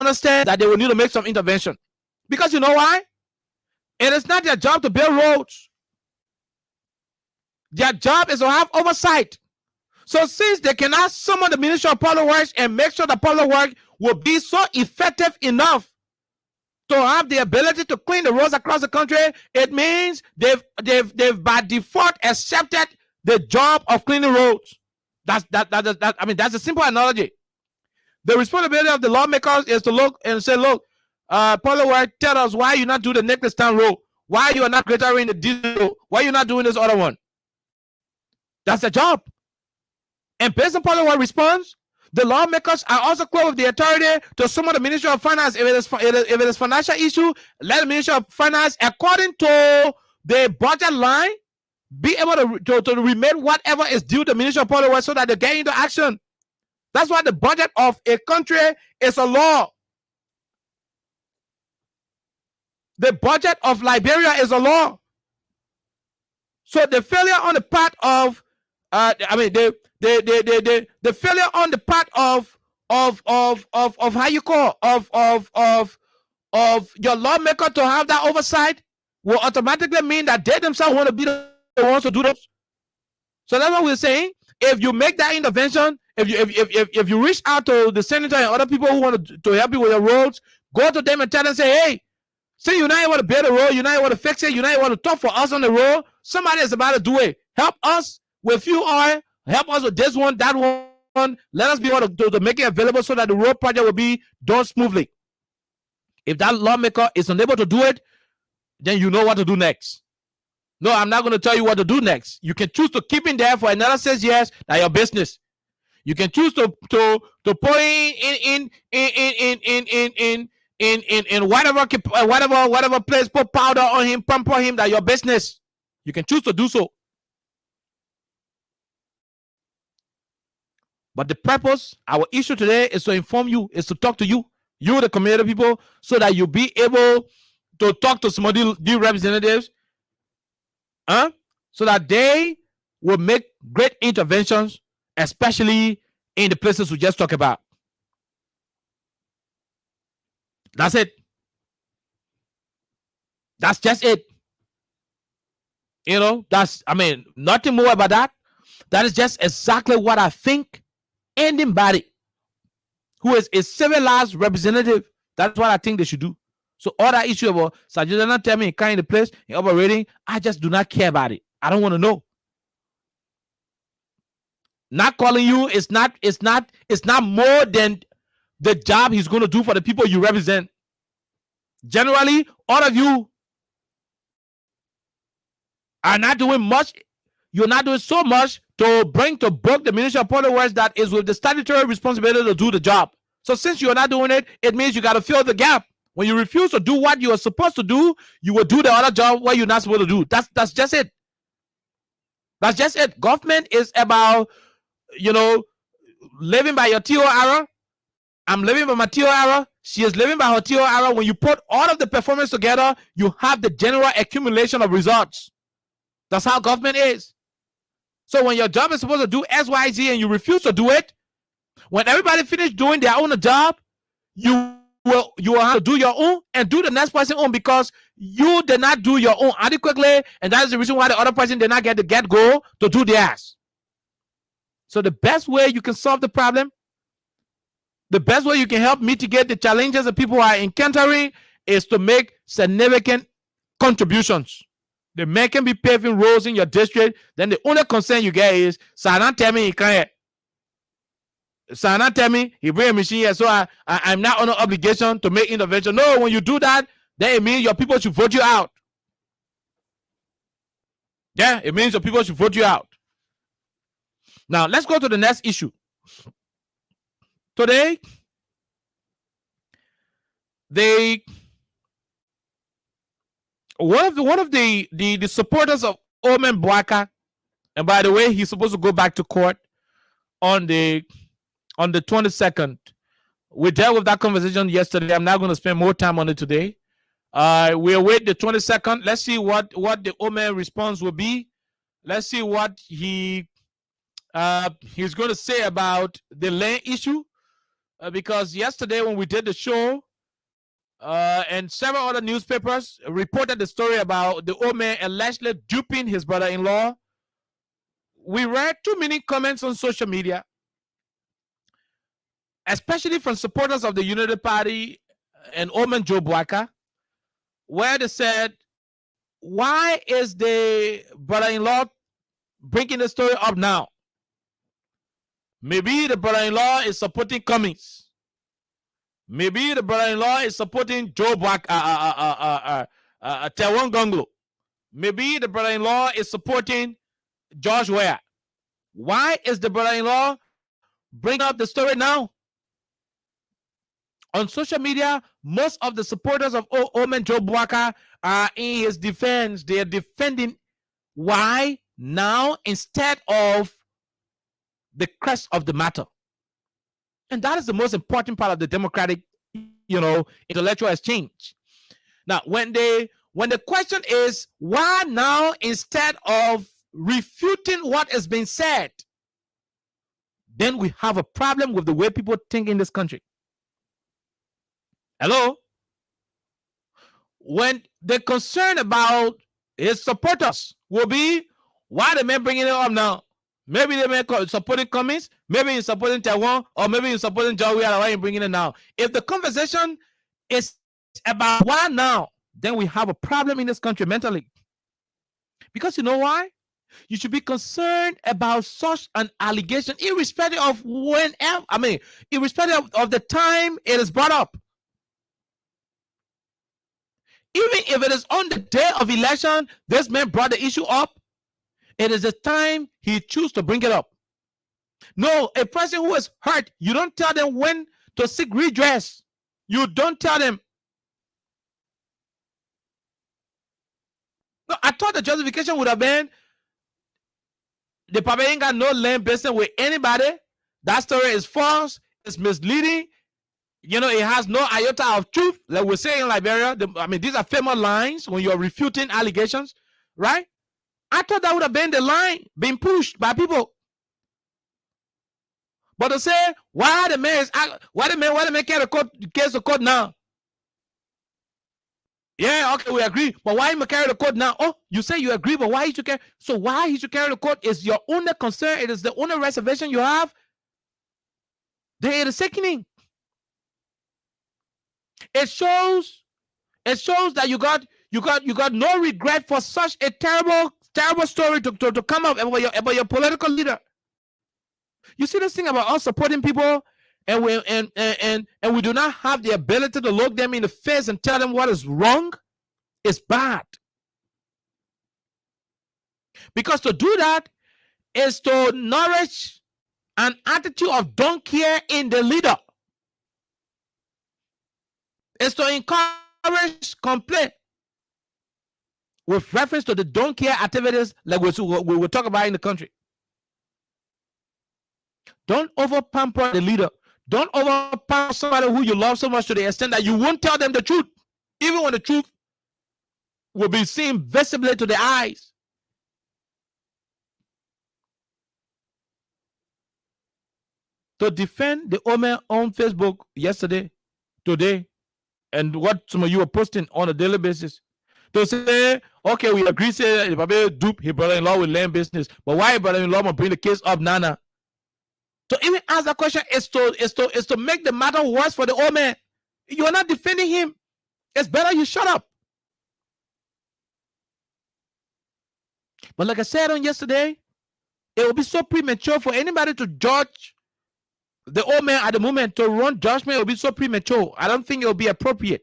understand that they will need to make some intervention. Because you know why? It is not their job to build roads. Their job is to have oversight. So since they cannot summon the Ministry of Public Works and make sure the public work will be so effective enough to have the ability to clean the roads across the country, it means they've by default accepted the job of cleaning roads. That's a simple analogy. The responsibility of the lawmakers is to look and say, look, public work, tell us why you not do the Necklace Town Road, why you are not greater in the diesel, why you're not doing this other one. That's the job. And based on public work response, the lawmakers are also close with the authority to summon the Ministry of Finance. If it is financial issue, let the Ministry of Finance, according to the budget line, be able to remit whatever is due to the Ministry of Public Works so that they get into action. That's why the budget of a country is a law. The budget of Liberia is a law. So the failure on the part of the failure on the part of how you call of your lawmaker to have that oversight will automatically mean that they themselves want to be the ones to do this. So that's what we're saying. If you make that intervention, if you reach out to the senator and other people who want to help you with your roads, go to them and tell them, say, hey, say you're not able to build a road, you're not able to fix it, you're not able to talk for us on the road. Somebody is about to do it. Help us with fuel oil. Help us with this one, that one. Let us be able to make it available so that the road project will be done smoothly. If that lawmaker is unable to do it, then you know what to do next. No, I'm not going to tell you what to do next. You can choose to keep him there for another 6 years. That's your business. You can choose to pour in whatever place, put powder on him, pamper him. That's your business. You can choose to do so. But the purpose, our issue today is to inform you, is to talk to you, the community people, so that you'll be able to talk to some of the representatives, so that they will make great interventions, especially in the places we just talked about. That's it. That's just it. Nothing more about that. That is just exactly what I think anybody who is a civilized representative, that's what I think they should do. So all that issue about Sajidana tell me kind of place in operating, I just do not care about it. I don't want to know. Not calling you is not more than the job he's going to do for the people you represent. Generally, all of you are not doing much. You're not doing so much to bring to book the Ministry of Public Works that is with the statutory responsibility to do the job. So since you're not doing it, it means you got to fill the gap. When you refuse to do what you are supposed to do, you will do the other job what you're not supposed to do. That's just it. That's just it. Government is about, living by your TOR. I'm living by my TOR. She is living by her TOR. When you put all of the performance together, you have the general accumulation of results. That's how government is. So when your job is supposed to do X, Y, Z, and you refuse to do it, when everybody finish doing their own job, you will have to do your own and do the next person own, because you did not do your own adequately, and that is the reason why the other person did not get the get-go to do theirs. So the best way you can solve the problem, the best way you can help mitigate the challenges that people are encountering, is to make significant contributions. The man can be paving roads in your district. Then the only concern you get is, Sana tell me he can't. Sana tell me he bring a machine here, so I'm not under obligation to make intervention. No, when you do that, then it means your people should vote you out. Yeah, it means your people should vote you out. Now, let's go to the next issue. Today, one of the supporters of Omen Boaka, and by the way, he's supposed to go back to court on the 22nd. We dealt with that conversation yesterday. I'm not going to spend more time on it today. We await the 22nd. Let's see what the Omen response will be. Let's see what he's going to say about the land issue, because yesterday when we did the show, and several other newspapers reported the story about the old man allegedly duping his brother-in-law. We read too many comments on social media, especially from supporters of the Unity Party and Omen Joe Boaka, where they said, why is the brother-in-law bringing the story up now? Maybe the brother-in-law is supporting Cummings. Maybe the brother-in-law is supporting Joe Boaka, Tewon Gonglo. Maybe the brother-in-law is supporting George Weah. Why is the brother-in-law bringing up the story now? On social media, most of the supporters of Omen Joe Boaka are in his defense. They are defending why now instead of the crux of the matter. And that is the most important part of the democratic, intellectual exchange. Now, when the question is why now instead of refuting what has been said, then we have a problem with the way people think in this country. Hello? When the concern about his supporters will be, why the man bringing it up now? Maybe they may supporting Cummings, maybe in supporting Taiwan, or maybe in supporting John Weah. Why you bringing it now? If the conversation is about why now, then we have a problem in this country mentally. Because you know why? You should be concerned about such an allegation, irrespective of whenever. I mean, irrespective of the time it is brought up. Even if it is on the day of election, this man brought the issue up. It is the time he chooses to bring it up. No, a person who is hurt, you don't tell them when to seek redress. You don't tell them. No, I thought the justification would have been the Papa ain't got no land business with anybody. That story is false. It's misleading. You know, it has no iota of truth. Like we're saying in Liberia, these are famous lines when you're refuting allegations, right? I thought that would have been the line being pushed by people. But to say why the man carry the case to court now? Yeah, okay, we agree. But why you carry the court now? Oh, you say you agree, but why you should carry? So why he should carry the court is your only concern. It is the only reservation you have. Then it is sickening. It shows that you got no regret for such a terrible story to come up about your political leader. You see this thing about us supporting people, and we do not have the ability to look them in the face and tell them what is wrong. It's bad. Because to do that is to nourish an attitude of don't care in the leader. It's to encourage complaint with reference to the don't care activities like we will talk about in the country. Don't over pamper the leader. Don't over pamper somebody who you love so much to the extent that you won't tell them the truth, even when the truth will be seen visibly to the eyes. To defend the Omer on Facebook yesterday, today, and what some of you are posting on a daily basis, to say, okay, we agree, say Babe dupe his brother-in-law with land business, but why brother-in-law will bring the case up, Nana? To even ask that question is to make the matter worse for the old man. You are not defending him. It's better you shut up. But like I said on yesterday, it will be so premature for anybody to judge the old man at the moment. To run judgment, it will be so premature. I don't think it will be appropriate.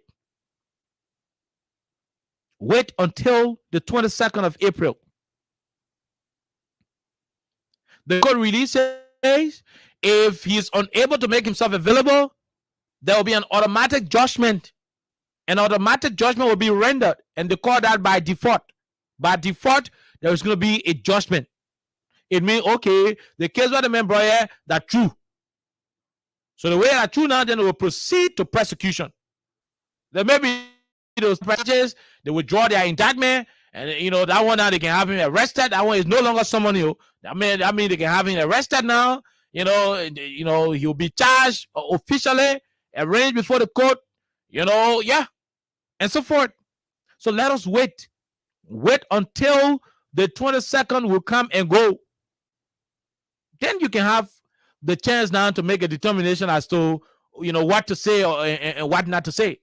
Wait until the 22nd of April. The court releases. If he's unable to make himself available, there will be an automatic judgment. An automatic judgment will be rendered, and they call that by default. By default, there is going to be a judgment. It means, okay, the case where the man brought here, that's true. So the way that's true now, then it will proceed to prosecution. There may be those branches, they withdraw their indictment, and that one now they can have him arrested. That one is no longer someone new. That means they can have him arrested now. He'll be charged officially, arraigned before the court. And so forth. So let us wait until the 22nd will come and go. Then you can have the chance now to make a determination as to what to say and what not to say.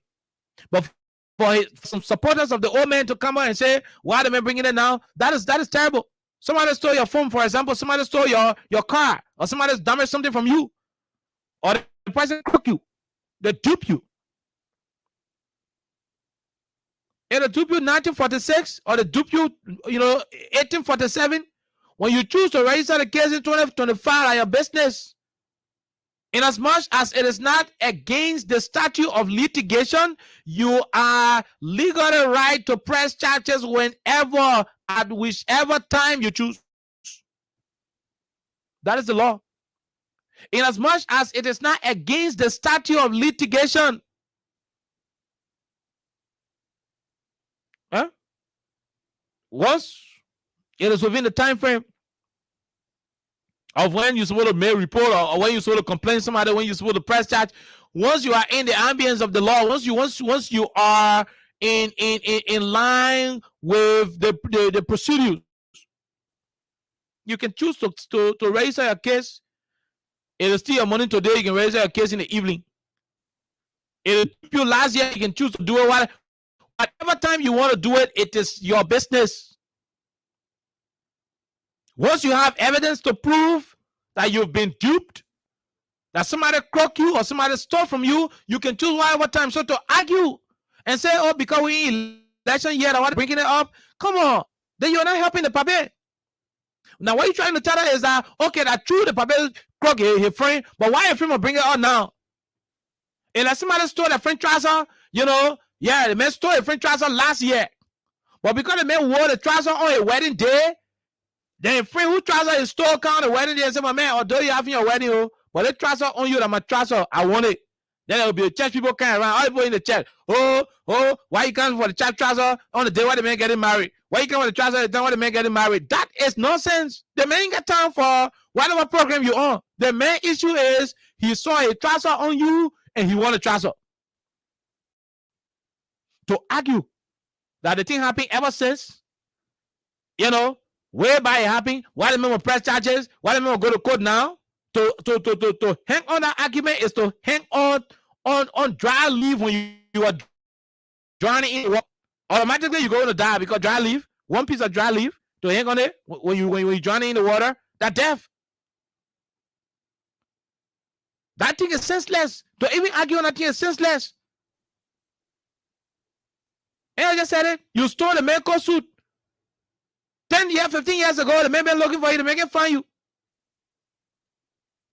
But for some supporters of the old man to come out and say, why am I bringing it now? That is terrible. Somebody stole your phone, for example. Somebody stole your car, or somebody's damaged something from you, or the person crook you, they dupe you. And they dupe you 1946, or they dupe you, 1847. When you choose to register the case in 2025 are your business. In as much as it is not against the statute of litigation, you are legally right to press charges whenever, at whichever time you choose. That is the law. In as much as it is not against the statute of litigation, once it is within the time frame of when you're supposed to make a report, or when you're supposed to complain to somebody, when you're supposed to press charge, once you are in the ambience of the law, once you are in line with the procedures, You can choose to register your case. It'll steal your money today. You can register your case in the evening. It'll keep you last year. You can choose to do it whatever time you want to do it. It is your business. Once you have evidence to prove that you've been duped, that somebody croaked you or somebody stole from you, you can choose whatever time. So to argue and say, oh, because we in election yet, I want to bring it up. Come on. Then you're not helping the pape. Now, what you're trying to tell her is that, okay, that true, the pape croak his friend, but why your friend will bring it up now? And like somebody stole a friend trouser, you know, yeah, the man stole a friend trouser last year. But because the man wore the trouser on a wedding day, then a friend who trouser is stole on the wedding day and say, my man, although you having your wedding, oh, but the trouser on you, that my trouser, I want it. Then there will be a church people coming around, all people in the church. Oh, why you can't for the church trouser on the day where the man getting married? Why you can't for the trouser on the day where the man getting married? That is nonsense. The man ain't got time for whatever program you on. The main issue is he saw a trouser on you and he want a trouser. To argue that the thing happened ever since, you know, whereby it happened, why the man will press charges, why the man will go to court now? To hang on that argument is to hang on dry leave when you are drowning in water. Automatically you're going to die because dry leave, one piece of dry leave to hang on it when you drowning in the water, that death. That thing is senseless. To even argue on that thing is senseless. And I just said it. You stole the Merco suit 10 years, 15 years ago. The man been looking for you to make it find you.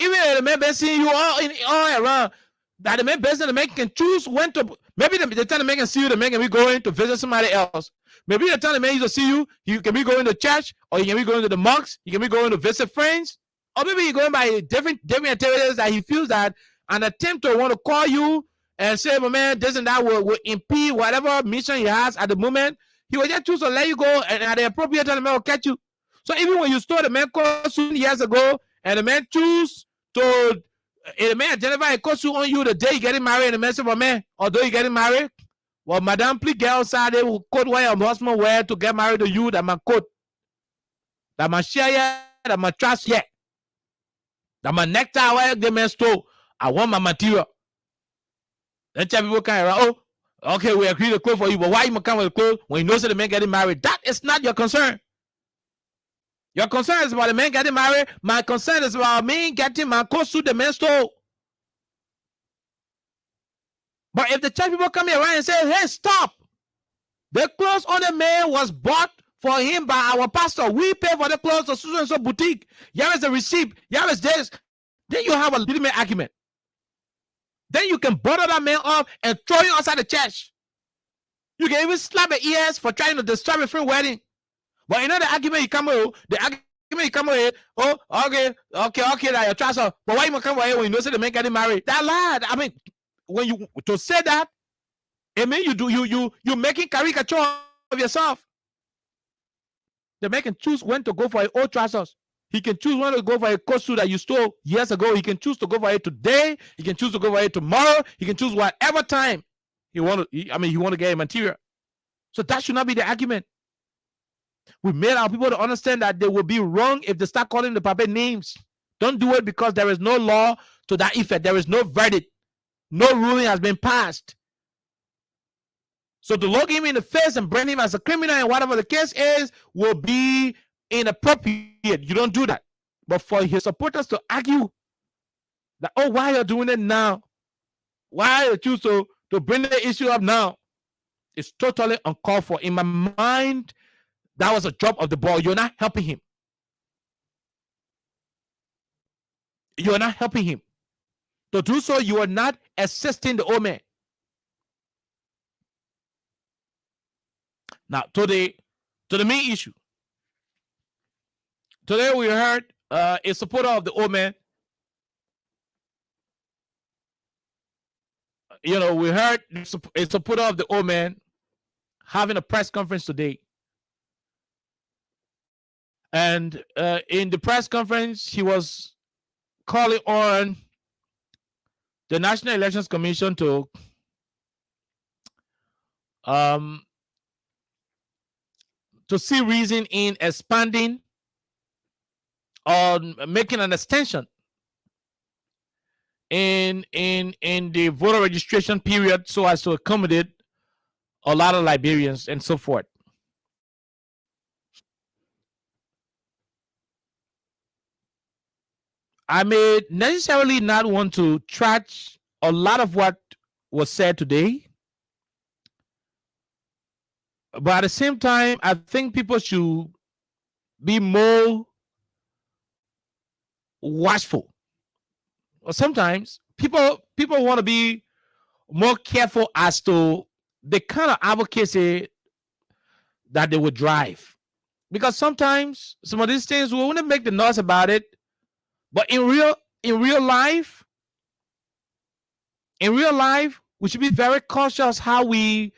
Even the man been seeing you all around. That the man business, the man can choose when to. Maybe the time the man can see you, the man can be going to visit somebody else. Maybe the time the man used to see you, you can be going to church, or you can be going to the monks, you can be going to visit friends, or maybe you're going by different activities that he feels that an attempt to want to call you and say, my man, this and that will impede whatever mission he has at the moment. He will just choose to let you go, and at the appropriate time, the man will catch you. So even when you stole the man called years ago, and the man choose to, the man identify a costume on you the day you getting married, and the man say, well, man, although you getting married, well, madam, please get outside there with coat where your husband wear to get married to you, that my coat, that my share, that my trust yet, that my necktie where the man stole. I want my material. Then people kind of, oh, okay, we agree to clothes for you, but why you come with the clothes when you know that the man getting married? That is not your concern. Your concern is about the man getting married. My concern is about me getting my coat suit the man stole. But if the church people come here around and say, hey, stop. The clothes on the man was bought for him by our pastor. We pay for the clothes to so-and-so boutique. Here is the receipt. Here is this. Then you have a legitimate argument. Then you can bother that man up and throw him outside the church. You can even slap his ears for trying to disturb a friend wedding. But you know the argument you come with, oh, okay, that your trouser. But why you come with when you know the man getting married? That lad, I mean, when you to say that, it means you making caricature of yourself. The man can choose when to go for your old trousers. He can choose when to go for a coat suit that you stole years ago. He can choose to go for it today. He can choose to go for it tomorrow. He can choose whatever time he want to get a material. So that should not be the argument. We made our people to understand that they will be wrong if they start calling the puppet names. Don't do it because there is no law to that effect. There is no verdict. No ruling has been passed. So to look him in the face and brand him as a criminal and whatever the case is will be inappropriate. You don't do that. But for his supporters to argue that, oh, why you're doing it now? Why you choose to bring the issue up now? It's totally uncalled for. In my mind, that was a drop of the ball. You're not helping him. You're not helping him. To do so, you are not assisting the old man. Now, to the main issue. Today we heard a supporter of the old man. You know, we heard a supporter of the old man having a press conference today. And in the press conference, he was calling on the National Elections Commission to see reason in expanding on making an extension in the voter registration period so as to accommodate a lot of Liberians and so forth. I may necessarily not want to trash a lot of what was said today, but at the same time, I think people should be more watchful. Or sometimes people want to be more careful as to the kind of advocacy that they would drive, because sometimes some of these things we want to make the noise about it, but in real life, we should be very cautious how we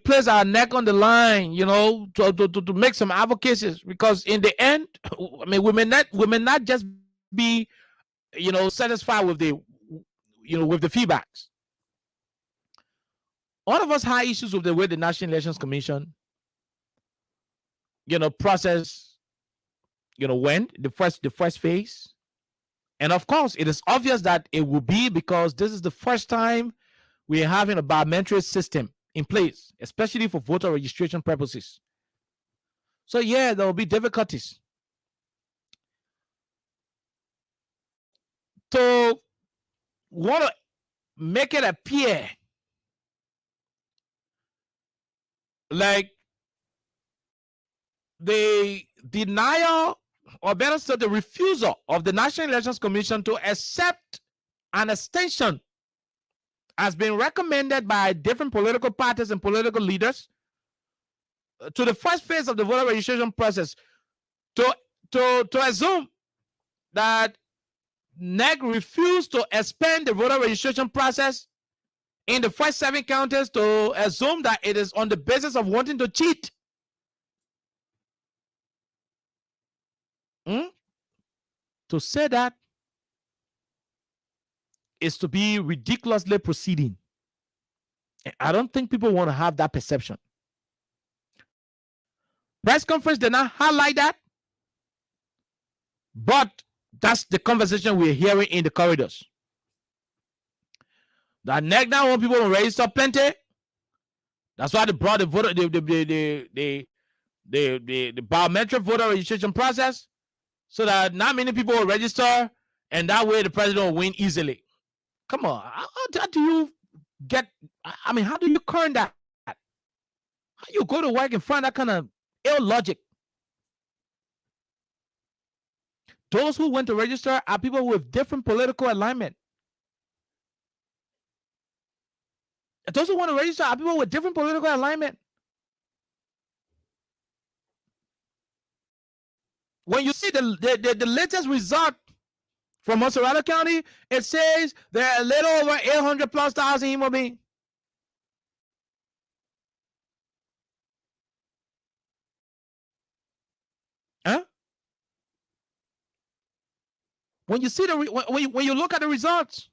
place our neck on the line, you know, to make some advocacies, because in the end, I mean, we may not just be, you know, satisfied with the, you know, with the feedbacks. All of us have issues with the way the National Elections Commission, you know, process, you know, went the first phase. And of course, it is obvious that it will be because this is the first time we're having a biometric system in place, especially for voter registration purposes. So yeah, there will be difficulties. To want to make it appear like the denial, or better said, the refusal of the National Elections Commission to accept an extension has been recommended by different political parties and political leaders to the first phase of the voter registration process, to assume that NEC refused to expand the voter registration process in the first 7 counties, to assume that it is on the basis of wanting to cheat. To say that is to be ridiculously proceeding. I don't think people want to have that perception. Press conference did not highlight that, but that's the conversation we're hearing in the corridors. That NEC now want people to register plenty. That's why they brought the voter, the biometric voter registration process, so that not many people will register, and that way the president will win easily. Come on, how do you get? I mean, how do you current that? How you go to work and find that kind of ill logic? Those who went to register are people with different political alignment. Those who want to register are people with different political alignment. When you see the latest result from Montserrat County, it says there are a little over 800,000+ human beings. Huh? When you see when you look at the results,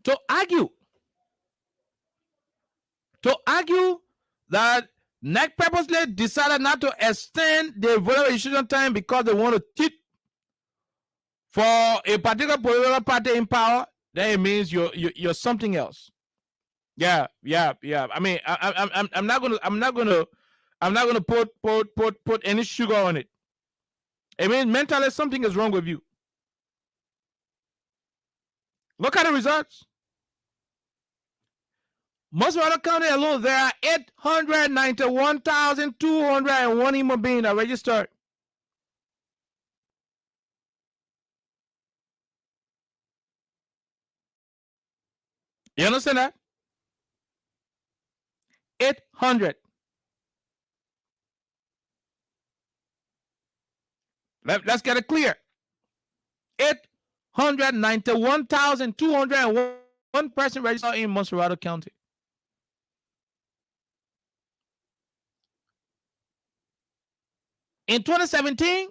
to argue that NEC purposely decided not to extend the voter registration time because they want to cheat for a particular political party in power, then it means you're something else. Yeah. I mean, I'm not gonna put any sugar on it. I mean, mentally something is wrong with you. Look at the results. Montserrat County alone, there are 891,201 human beings are registered. You understand that? 800. Let's get it clear. 891,201 person registered in Montserrat County. In 2017,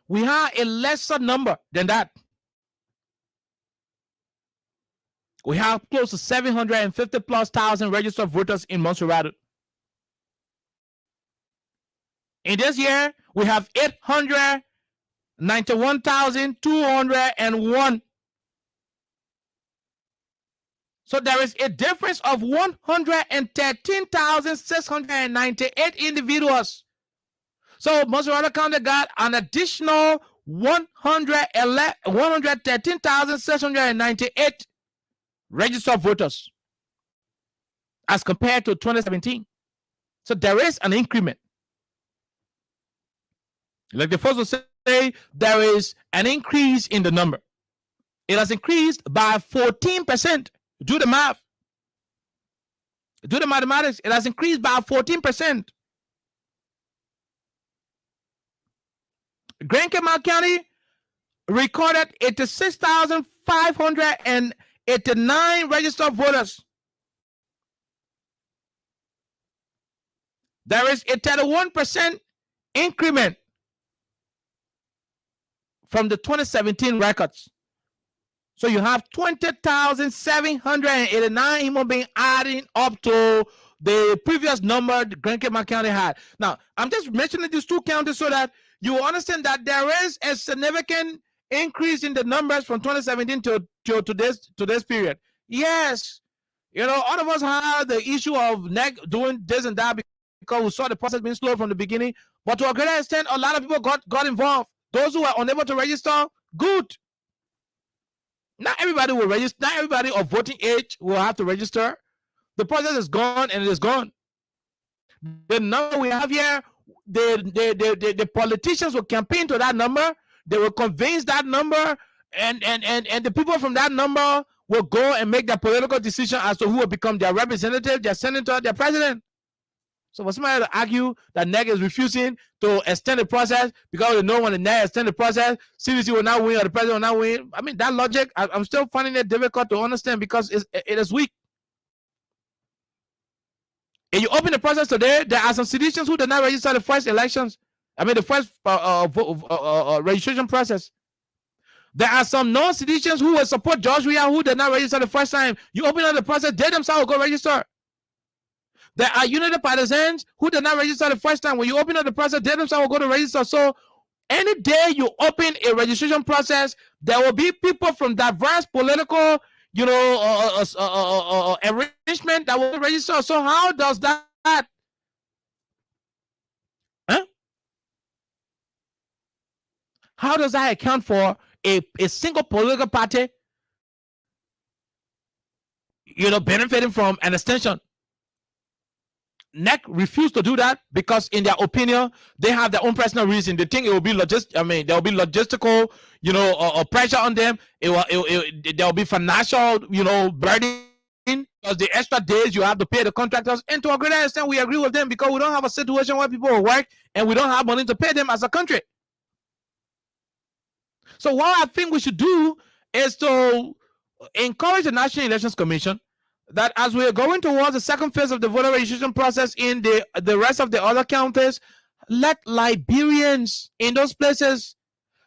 we had a lesser number than that. We have close to 750,000+ registered voters in Montserrat. In this year, we have 891,201. So there is a difference of 113,698 individuals. So Mosquito County got an additional 113,698 registered voters as compared to 2017. So there is an increment. Like the first will say, there is an increase in the number. It has increased by 14%. Do the math. Do the mathematics. It has increased by 14%. Grand Cape County recorded 86,589 registered voters. There is a 31% increment from the 2017 records. So you have 20,789 human beings adding up to the previous number the Grand Cape County had. Now, I'm just mentioning these two counties so that you understand that there is a significant increase in the numbers from 2017 to this period. Yes, all of us had the issue of NEC doing this and that because we saw the process being slow from the beginning. But to a greater extent, a lot of people got involved. Those who were unable to register, good. Not everybody will register. Not everybody of voting age will have to register. The process is gone and it is gone. The number we have here, the politicians will campaign to that number. They will convince that number, and the people from that number will go and make their political decision as to who will become their representative, their senator, their president. So for somebody to argue that NEC is refusing to extend the process because they know when the NEC extend the process, CBC will not win or the president will not win. I mean, that logic, I'm still finding it difficult to understand because it is weak. If you open the process today, there are some citizens who did not register the first elections. I mean, the first registration process. There are some non-citizens who will support George Weah who did not register the first time. You open up the process, they themselves will go register. There are United Partisans who did not register the first time. When you open up the process, they themselves will go to register. So any day you open a registration process, there will be people from diverse political, arrangement that will register. So how does that? How does that account for a single political party, benefiting from an extension? NEC refused to do that because, in their opinion, they have their own personal reason. They think it will be there will be logistical, pressure on them. There will be financial, burden because the extra days you have to pay the contractors. And to a greater extent, we agree with them because we don't have a situation where people will work and we don't have money to pay them as a country. So what I think we should do is to encourage the National Elections Commission that as we are going towards the second phase of the voter registration process in the rest of the other counties, let Liberians in those places,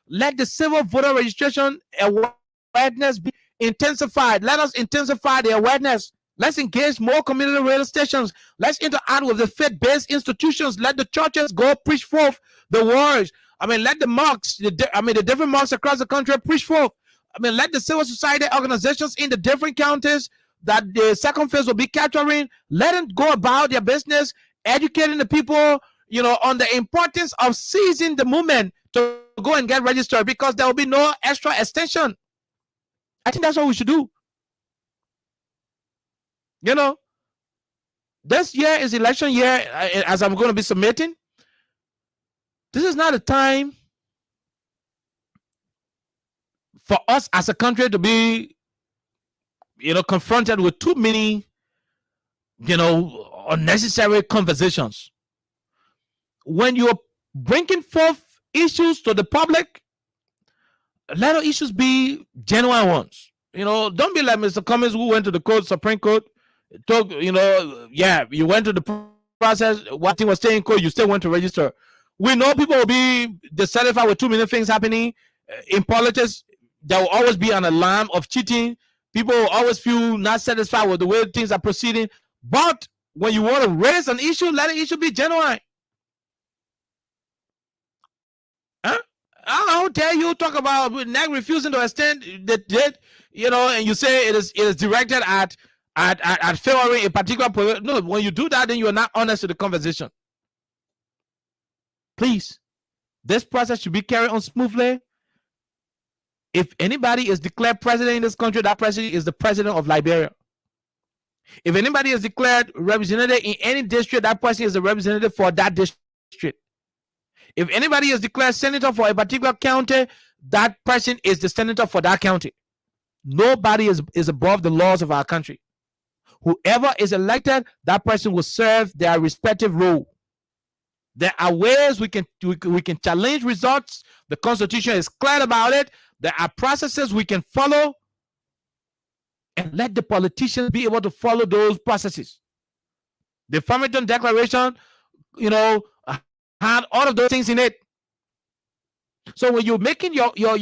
let the civil voter registration awareness be intensified. Let us intensify the awareness. Let's engage more community radio stations. Let's interact with the faith-based institutions. Let the churches go preach forth the words. Let the mosques, the different mosques across the country preach forth. Let the civil society organizations in the different counties that the second phase will be capturing, let them go about their business, educating the people, on the importance of seizing the movement to go and get registered because there will be no extra extension. I think that's what we should do. This year is election year, as I'm going to be submitting. This is not a time for us as a country to be confronted with too many, unnecessary conversations. When you're bringing forth issues to the public, let the issues be genuine ones. Don't be like Mr. Cummings who went to the Supreme Court, talk, you went to the process, what thing was staying in court, you still went to register. We know people will be dissatisfied with too many things happening. In politics, there will always be an alarm of cheating. People will always feel not satisfied with the way things are proceeding. But when you want to raise an issue, let the issue be genuine. How dare you talk about NEC refusing to extend the date, and you say it is directed at favoring a particular. No, when you do that, then you are not honest with the conversation. Please, this process should be carried on smoothly. If anybody is declared president in this country, that president is the president of Liberia. If anybody is declared representative in any district, that person is the representative for that district. If anybody is declared senator for a particular county, that person is the senator for that county. Nobody is above the laws of our country. Whoever is elected, that person will serve their respective role. There are ways we can challenge results. The Constitution is clear about it. There are processes we can follow, and let the politicians be able to follow those processes. The Farmington Declaration, had all of those things in it. So when you're making your when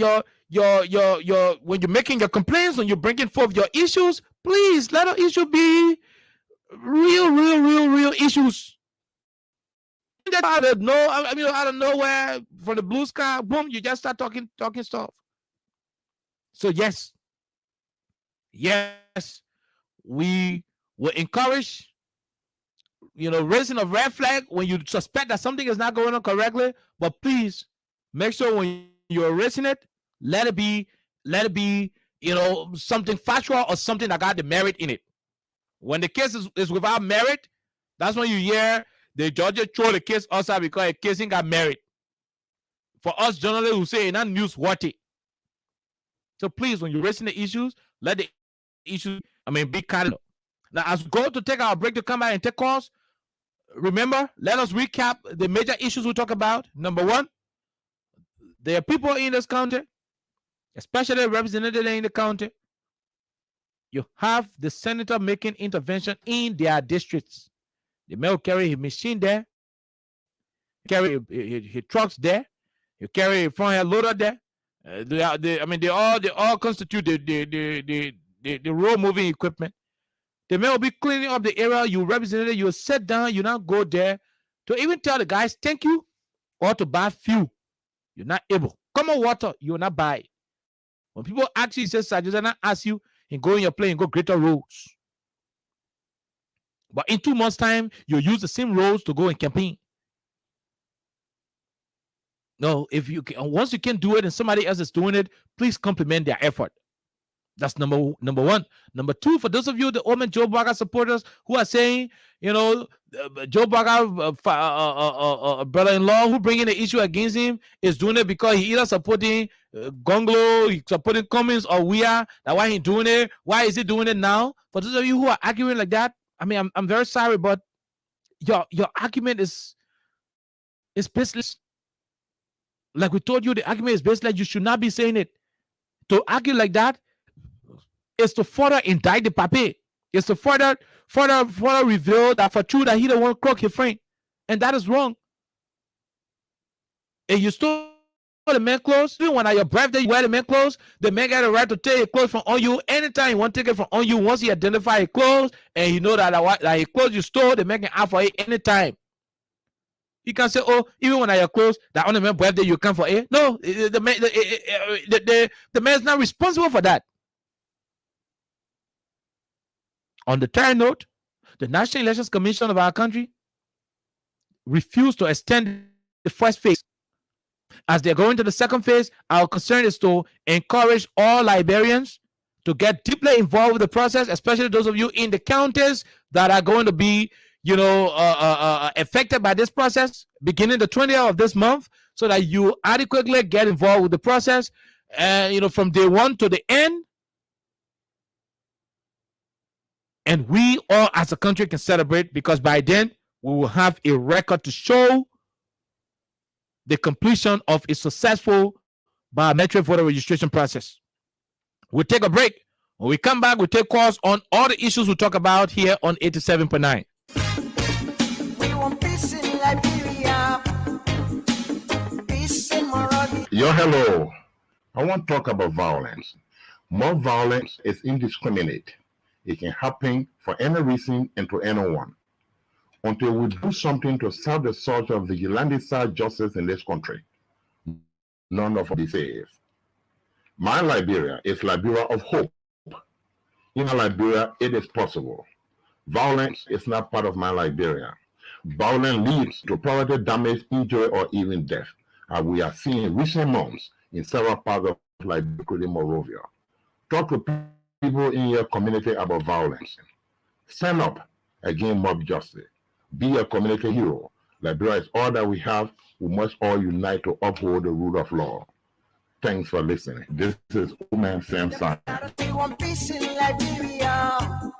you're making your complaints, when you're bringing forth your issues, please let the issue be real issues. Out of nowhere, from the blue sky, boom, you just start talking stuff. So yes, we will encourage, raising of red flag when you suspect that something is not going on correctly. But please make sure when you're raising it, let it be, something factual or something that got the merit in it. When the case is without merit, that's when you hear the judge throw the case outside because a case ain't got merit. For us journalists who say it's not newsworthy. So please, when you're raising the issues, let the issues, be cardinal. Now, as we go to take our break to come back and take calls, remember, let us recap the major issues we talk about. Number one, there are people in this county, especially represented in the county. You have the senator making intervention in their districts. The man will carry his machine there, carry his trucks there, you carry a front end loader there. They all constitute the road moving equipment. The man will be cleaning up the area. You represented, you sit down, you not go there to even tell the guys thank you or to buy fuel. You're not able. Common water, you will not buy it. When people actually say such, they not ask you and go in your plane and go greater roads. But in 2 months' time, you'll use the same roads to go and campaign. No, if you can, once you can do it and somebody else is doing it, please compliment their effort. That's number one. Number two, for those of you, the Omen Joe Baga supporters who are saying, Joe Baga, brother-in-law who bringing the issue against him is doing it because he either supporting Gonglo, he supporting Cummins or we are. That's why he's doing it. Why is he doing it now? For those of you who are arguing like that, I'm very sorry, but your argument is baseless. Like we told you, the argument is baseless. You should not be saying it. To argue like that is to further indict the papi. It's to further reveal that for true that he don't want to cloak his friend. And that is wrong. And you stole the man clothes. Even when at your birthday you wear the man clothes, the man got a right to take your clothes from on you anytime you want to take it from on you. Once he identify his clothes and you know that his clothes you stole, the man can ask for it anytime. You can say, oh, even when I are close, that on the man's birthday you come for it. No, the man is not responsible for that. On the third note, the National Elections Commission of our country refused to extend the first phase. As they're going to the second phase, our concern is to encourage all Liberians to get deeply involved with the process, especially those of you in the counties that are going to be affected by this process beginning the 20th of this month, so that you adequately get involved with the process and from day one to the end, and we all as a country can celebrate, because by then we will have a record to show the completion of a successful biometric voter registration process. We'll take a break. When we come back, we'll take calls on all the issues we talk about here on 87.9. Hello. I want to talk about violence. More violence is indiscriminate. It can happen for any reason and to anyone. Until we do something to stop the surge of vigilante-style justice in this country, none of us be saved. My Liberia is Liberia of hope. In Liberia, it is possible. Violence is not part of my Liberia. Violence leads to property damage, injury, or even death, as we have seen in recent months in several parts of Liberia, including Monrovia. Talk to people in your community about violence. Stand up against mob justice. Be a community hero. Liberia is all that we have. We must all unite to uphold the rule of law. Thanks for listening. This is Oman Sam Simon. We want peace in Liberia.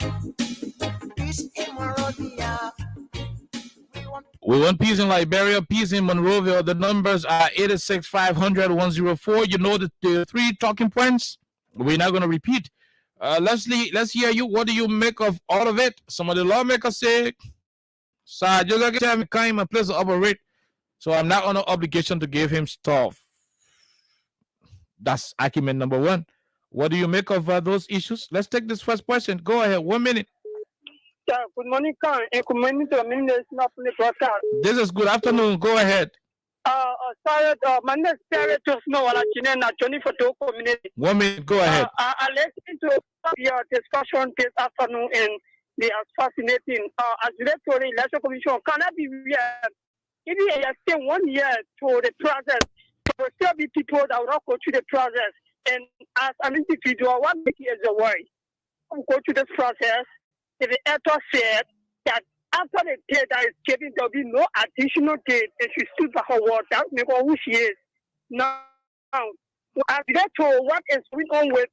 Peace in Monrovia. We want peace in Liberia, peace in Monrovia. The numbers are 86500-104. You know the three talking points. We're not going to repeat. Leslie, let's hear you. What do you make of all of it? Some of the lawmakers say, "Sir, you got to get my place to operate, so I'm not under obligation to give him stuff." That's argument number one. What do you make of those issues? Let's take this first question. Go ahead. 1 minute. Good morning, Khan, and good morning to the Minister of the Broadcast. This is good afternoon. Go ahead. Sorry, my name is Terry Johnny for the community. 1 minute. Go ahead. I listened to your discussion this afternoon, and they are fascinating. As related to the election commission, can I be if you stay 1 year to the process, there will still be people that will not go through the process. And as an individual, what makes it as a worry? Go through this process. If the editor said that after the date that is given, there will be no additional date, and she stood by her word. That makes her who she is. Now, as related to what is going on with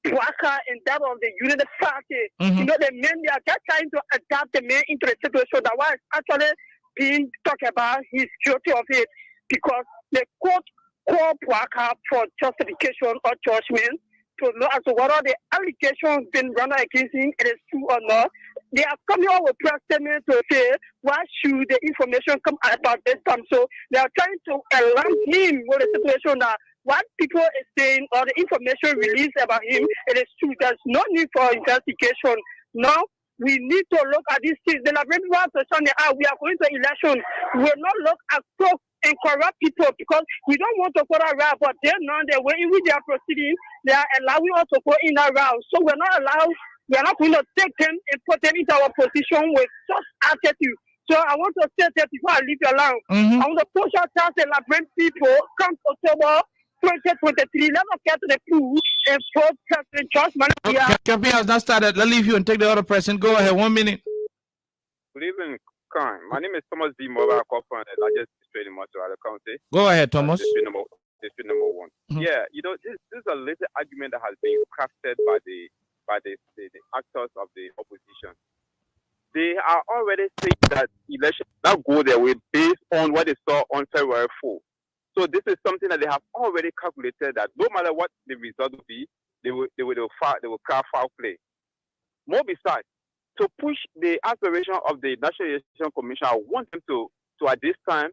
Puaka and that of the United Party, you know, the men, they are just trying to adapt the men into the situation that was actually being talked about. He's guilty of it because the court called Puaka for justification or judgment to know as to whether the allegations been run against him it is true or not. They are coming up with press statements to say why should the information come out about this time. So they are trying to alarm him with the situation that what people are saying or the information released about him it is true. There's no need for investigation. Now we need to look at these things. The Liberian people we are going to election. We will not look at crook and corrupt people because we don't want to go that route. But they're not the way in which they are proceeding. They are allowing us to go in that route. So we're not allowed. We are not going to take them and put them into our position with such attitude. So I want to say that before I leave you alone, I want to push out the Liberian people come October 2023. Let us get to the pool and vote President George Manasseh. Campaign has not started. Let's leave you and take the other person. Go ahead. 1 minute. Good evening, Khan. My name is Thomas B. Mobile Corporation, the largest district in Montreal County. Go ahead, Thomas. District number one. Yeah, you know, this is a little argument that has been crafted by the actors of the opposition. They are already saying that election not go their way based on what they saw on February 4. So this is something that they have already calculated that no matter what the result will be, they will craft foul play. More besides, to push the aspiration of the National Election Commission, I want them to at this time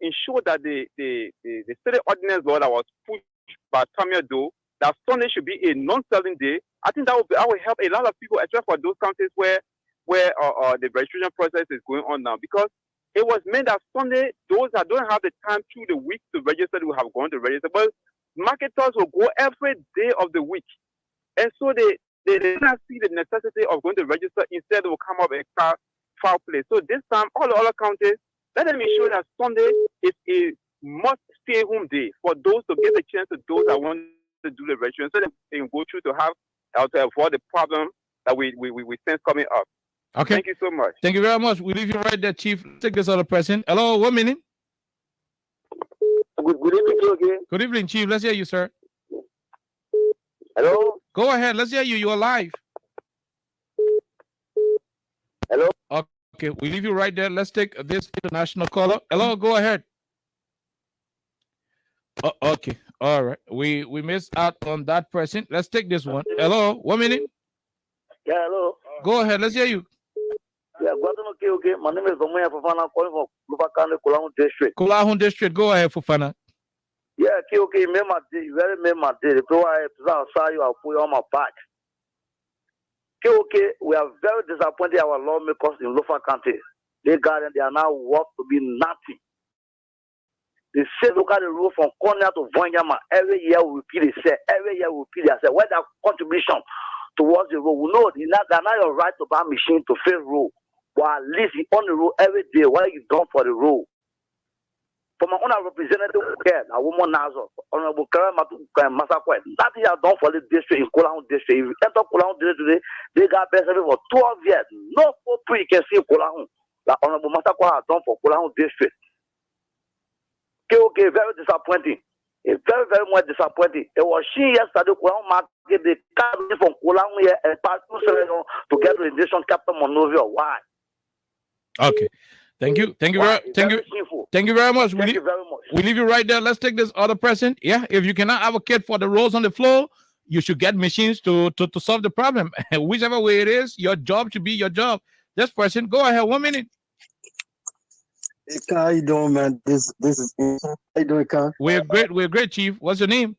ensure that the city ordinance law that was pushed by Tamia Doe, that Sunday should be a non-selling day. I think that will help a lot of people, especially for those counties where the registration process is going on now, because it was meant that Sunday, those that don't have the time through the week to register will have gone to register, but marketers will go every day of the week, and so they not see the necessity of going to register. Instead, they will come up and foul play. So this time, all the other counties, let them ensure that Sunday is a must-stay-home day for those to give a chance to those that want to do the registration, so they can go through to avoid the problem that we sense coming up. Okay. Thank you so much. Thank you very much. We leave you right there, Chief. Take this other person. Hello, 1 minute. Good evening, again. Good evening, Chief. Let's hear you, sir. Hello. Go ahead. Let's hear you. You're live. Hello. Okay, we leave you right there. Let's take this international caller. Hello, go ahead. Okay. All right. We missed out on that person. Let's take this one. Hello. 1 minute. Yeah, hello. Go ahead. Let's hear you. Yeah, okay. My name is Omaya Fofana, calling from Lufakane, Kulahun District. Kulahun District. Go ahead, Fofana. Yeah, okay. Made my day. Very made my day. The people I saw you, I'll put you on my back. Okay, we are very disappointed our lawmakers in Lofa County. They are now work to be nothing. The same look at the road from Konya to Vanyama. Every year we repeat it. Every year we repeat it. Where that contribution towards the road, we know they're not your right to buy machine to fill road, but at least you on the road every day. What you done for the road? For my own representative, a woman Nazo, Honorable Masakwe, that is done for the district in Kolang district. If you enter Kolang district today, they got best for 12 years. No free can see Kolang. That Honorable Masakwe has done for Kolang district. Okay, very disappointing. It's very, very much disappointing. It was she yesterday Kolang market the car from Kolang here and pass to get to the nation capital Monrovia. Why? Okay. Thank you. Thank you very much. We leave you right there. Let's take this other person. Yeah, if you cannot advocate for the roads on the floor, you should get machines to solve the problem. Whichever way it is, your job should be your job. This person, go ahead. 1 minute. Hey, how you doing, man? This is how you doing, Khan? We're great, Chief. What's your name?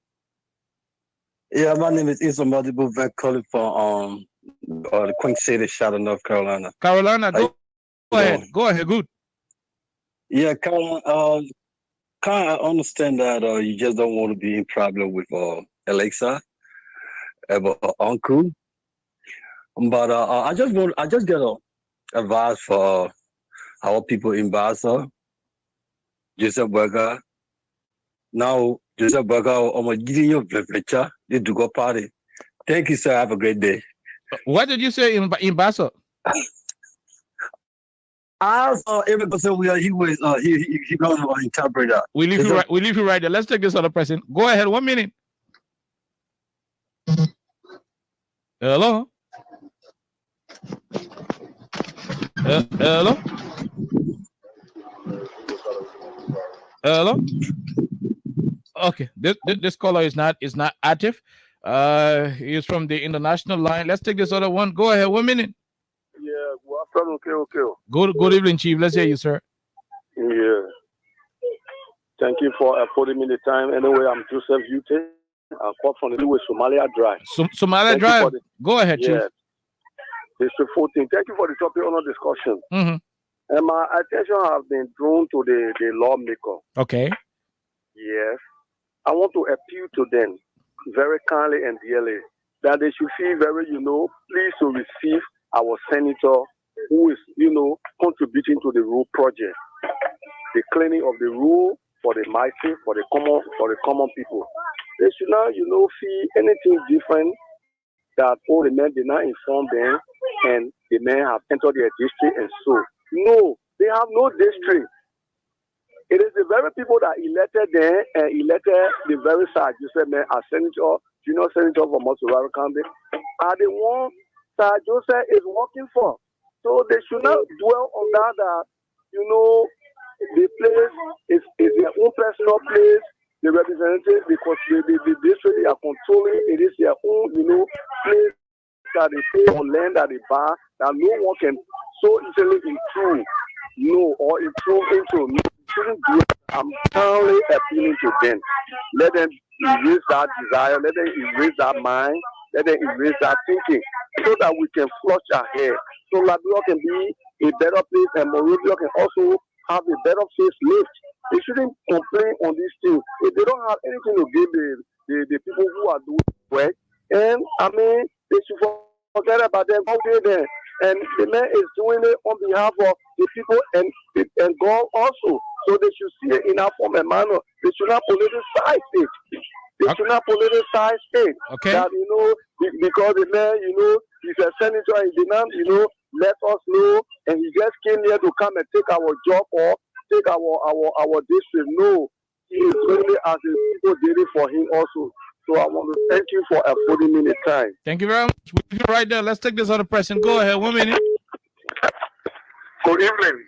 Yeah, my name is Isa Madibu Van calling from the Queen City, Charlotte, North Carolina. Carolina, go ahead, good. Yeah, Khan, I understand that you just don't want to be in problem with Alexa, Uncle. But I just get advice for our people in Bassa, Joseph Berger. Now, Joseph Berger, I'm going to give you a lecture. They do go party. Thank you, sir. Have a great day. What did you say in Bassa? I saw every person he going to interpret that. We leave you right there. Let's take this other person. Go ahead. 1 minute. Hello. Hello. Hello. Okay. This caller is not active. He's from the international line. Let's take this other one. Go ahead. 1 minute. Yeah, good afternoon, okay. Good evening, Chief. Let's hear you, sir. Yeah. Thank you for affording me the time. Anyway, I'm Joseph Ute. I call from the way Somalia Drive. Somalia Drive. Go ahead, Chief. District 14. Thank you for the topic on the discussion. Mm-hmm. And my attention has been drawn to the lawmaker. Okay. Yes. I want to appeal to them very kindly and dearly that they should feel very, pleased to receive our senator who is, contributing to the road project, the cleaning of the road for the mighty, for the common people. They should not, feel anything different that all the men did not inform them and the men have entered their district and so. No, they have no district. It is the very people that elected them and elected the very side, Joseph man as senator, junior senator from Montserrat County, are the ones that Joseph is working for. So they should not dwell on that, the place is their own personal place, the representative, because the district they are controlling, it is their own, place that they pay on land that they buy, that no one can so easily intrude, or intrude into. I'm thoroughly appealing to them. Let them erase that desire, let them erase that mind, let them erase that thinking, so that we can flush ahead. So Liberia can be a better place and Monrovia can also have a better facelift. They shouldn't complain on these things. If they don't have anything to give the people who are doing work, and they should forget about them, go there. And the man is doing it on behalf of the people and God also. So they should see it in our form and manner. They should not politicize it. They should not politicize it. Okay. That, because the man, he's a senator and he did not, let us know, and he just came here to come and take our job or take our district. No, he is doing it as the people did it for him also. So I want to thank you for affording me the time. Thank you very much. We're right there. Let's take this other person. Go ahead. 1 minute. Good evening.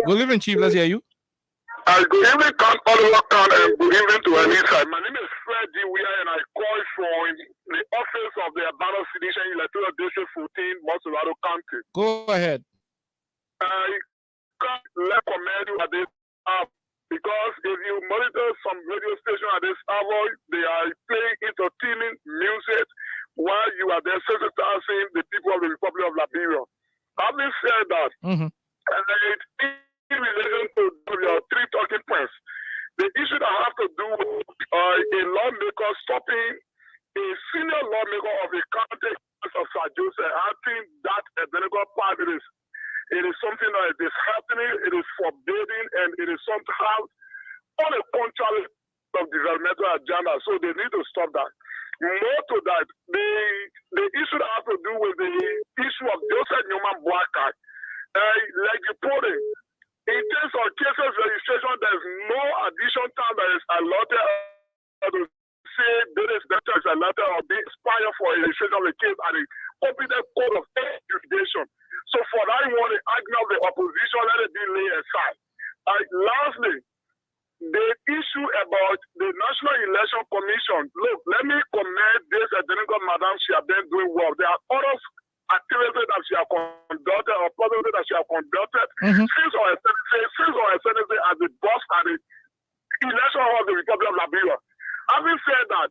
Good evening, Chief. Let's hear you. Good evening, Oliver Khan, and good evening to Anissa. My name is Fred Diwia, and I call from the office of the Abano Citizen Electoral District 14, Montserrat County. Go ahead. I can't recommend you at this hour because if you monitor some radio station at this hour, they are playing entertaining music while you are there sensitizing the people of the Republic of Liberia. Having said that, and in relation to your three talking points, the issue that have to do with a lawmaker stopping a senior lawmaker of the county of St. Joseph, I think that Abednego part it is something that is happening, it is forbidden, and it is somehow on a contrary of developmental agenda. So they need to stop that. More to that, the issue that has to do with the issue of Joseph Newman Boakai, like you put it, in terms of cases registration, there's no additional time that is allotted to say there is better is allotted or be expired for a registration of a case and a competent code of jurisdiction. So for that, you want to argue of the opposition, let it be laid aside. Lastly, the issue about the National Election Commission. Look, let me commend this Abednego madam. She has been doing well. There are other activities that she has conducted or policies that she has conducted since our ascendancy as the boss at the election of the Republic of Liberia. Having said that,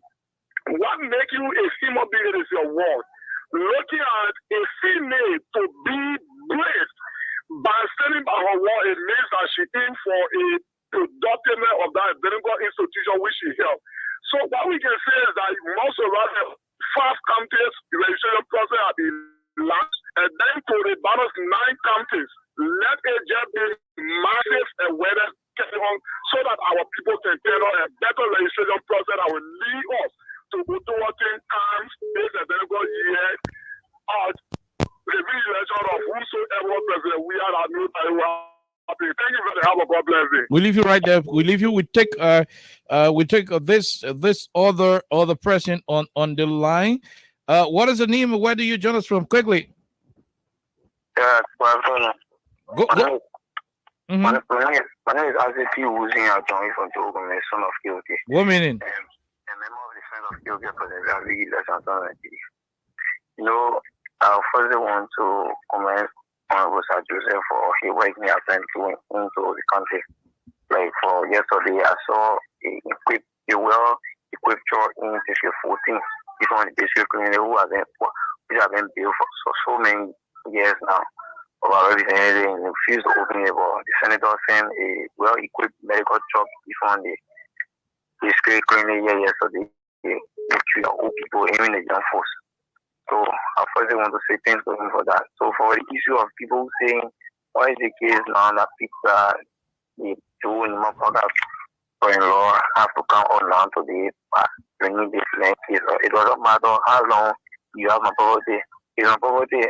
what makes you a female being is your word. Looking at a female to be blessed by standing by her word, it means that she aimed for a productiveness of that Abednego institution which she held. So what we can say is that most of us 5 counties, the registration process has been launched, and then to the balance 9 counties, let it just be massive awareness so that our people can tell a better registration process that will lead us to go to working times, this Abednego year, out the election of whosoever president we are at New Taiwan. Thank you for the help of God bless you. We leave you right there. We leave you. We take this other person on the line. What is the name? Where do you join us from? Quickly. Yeah, go. My name is Azepi Wuzin. I join from Togo, my son of Kilke. What meaning? A member of the Friends of Kilke for the League Election. You know, I first want to comment on Rosa Joseph for he waking up into the country. Like for yesterday, I saw a well-equipped church in District 14. It's one of the district community who has been built for so many years now. About everything, and refused to open it. But the senator sent a well-equipped medical truck before the district community yesterday. They treat old people, even the young folks. So I first want to say thanks to him for that. So for the issue of people saying, why is the case now that people the two in my father-in-law have to come on down to the bringing this case? It doesn't matter how long you have my property. If my property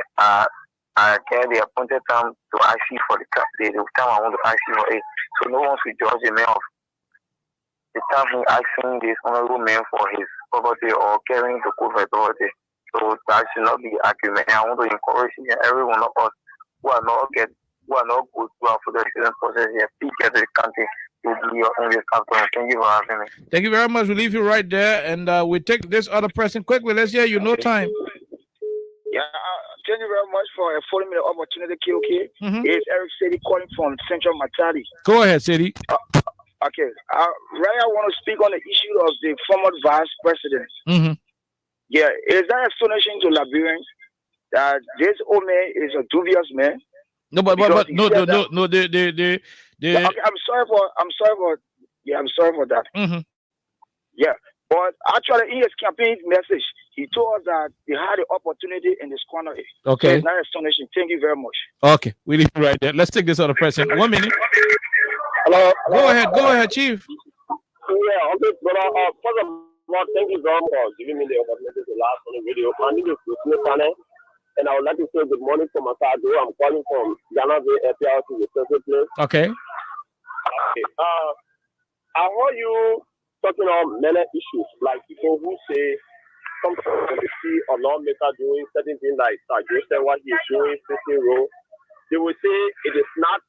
I get the appointed time to ask you for the time I want to ask you for it. So no one should judge the man of the time he asking this honorable man for his property or carrying the code for his property. So that should not be argument. I want to encourage every one of us who are not go through our federation process here. Please get to the country to do your own campaign. Thank you for having me. Thank you very much. We leave you right there, and we take this other person quickly. Let's hear you. No time. Yeah, thank you very much for affording me the opportunity, KOK. It's Eric Sadie calling from Central Matadi. Go ahead, Sadie. Okay. Right, I want to speak on the issue of the former vice president. Yeah, is that astonishing to Liberians that this old man is a dubious man? No, but no. Okay, I'm sorry for that. Yeah, but actually in his campaign message, he told us that they had the opportunity in this corner. Okay. So it's not astonishing. Thank you very much. Okay, we leave it right there. Let's take this other person. 1 minute. Hello. Go ahead, Chief. Yeah, okay, brother. First of all, thank you very much for giving me the opportunity to last on the video. My name is Christine Pane, and I would like to say good morning from Masado. I'm calling from Ghana Bay Airport to the special place. Okay. I heard you talking on many issues, like people who say sometimes when they see a lawmaker doing certain things like Joseph, what he is doing, taking role, they will say it is not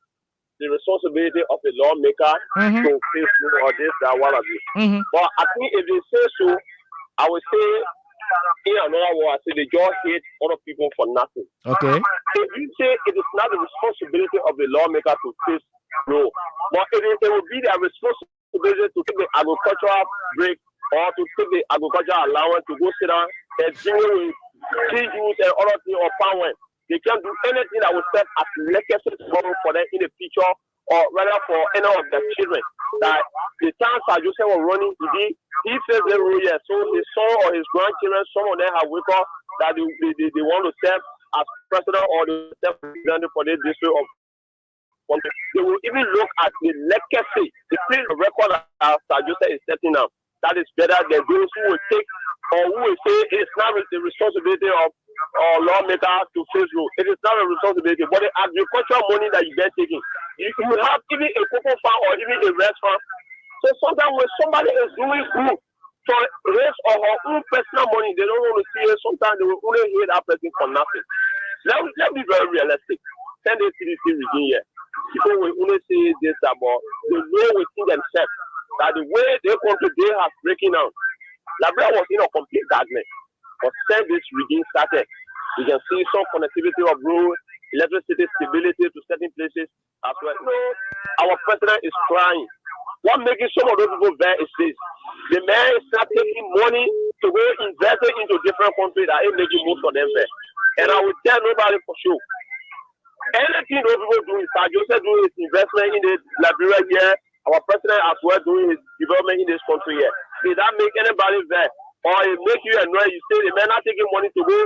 the responsibility of the lawmaker to face or this, that, one of this. But I think if they say so, I would say in another word, I say they just hate other people for nothing. Okay. If you say it is not the responsibility of the lawmaker to face no, but it will be their responsibility to take the agricultural break or to take the agricultural allowance to go sit down and deal with tea juice and other things or palm wine. They can't do anything that will serve as legacy for them in the future or rather for any of their children. That the time Sir Joseph was running, he faced the rule here. So his son or his grandchildren, some of them have wake up that they want to serve as president or the representative for the district of. They will even look at the legacy, the record that Sir Joseph is setting up. That is better than those who will take or who will say it's not the responsibility of lawmaker to face rule. It is not a responsibility, but the agricultural money that you get taken, you have even a cocoa farm or even a restaurant. So sometimes when somebody is doing good for his or her own personal money, they don't want to see it. Sometimes they will only hear that person for nothing. Let's be very realistic. Send the CDC regime here. People will only say this about the way within themselves that the way they country they have breaking out. Liberia was in a complete darkness. But since this regime started, you can see some connectivity of roads, electricity stability to certain places as well. No, our president is trying. What making some of those people there is this. The man is not taking money to go invest it into different countries that ain't making most of them there. And I will tell nobody for sure. Anything those people do is Sir Joseph doing his investment in the Liberia here, our president as well doing his development in this country here. Did that make anybody there? Or it make you annoyed? You say the man not taking money to go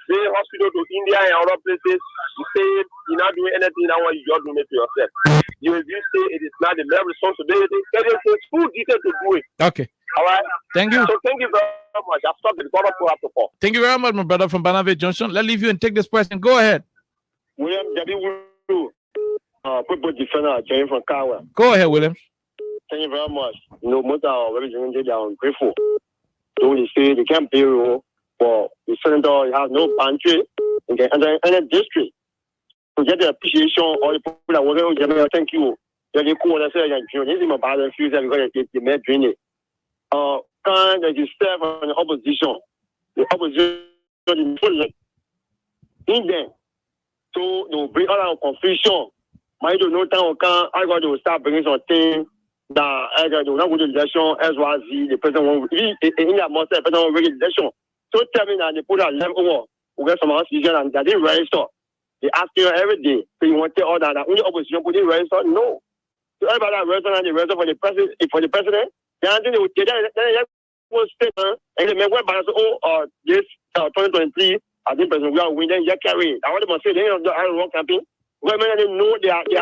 the hospital to India and other places. You say you're not doing anything now when you just doing it to yourself. You say it is not the man's responsibility. It is his full duty to do it. Okay. All right. Thank you. So thank you very much. I've stopped the call up to call. Thank you very much, my brother from Banave Junction. Let's leave you and take this question. Go ahead. William W. Football defender, Jerry from Kawa. Go ahead, William. Thank you very much. You know, most of our representatives are grateful. So they say they can't pay rule for the senator. He has no pantry in any district. To get the appreciation or the people that work with them, thank you. They're cool. They say, this is my bad future because they made doing it. Kind of you serve on the opposition. The opposition is full in them. So they will bring all our confusion. My do no time can I got to start bringing some things that I got to not go to election as well as the president won't in that most the president won't election. So tell me that they put a level over we get some decision and that they register. They ask you every day, so you want to all that only opposition put in register? No. So everybody that register and they register for the president, then they will take that will statement and they make what balance this 2023 I think president we are winning yet carry. I want to say they don't wrong campaign. Women know there is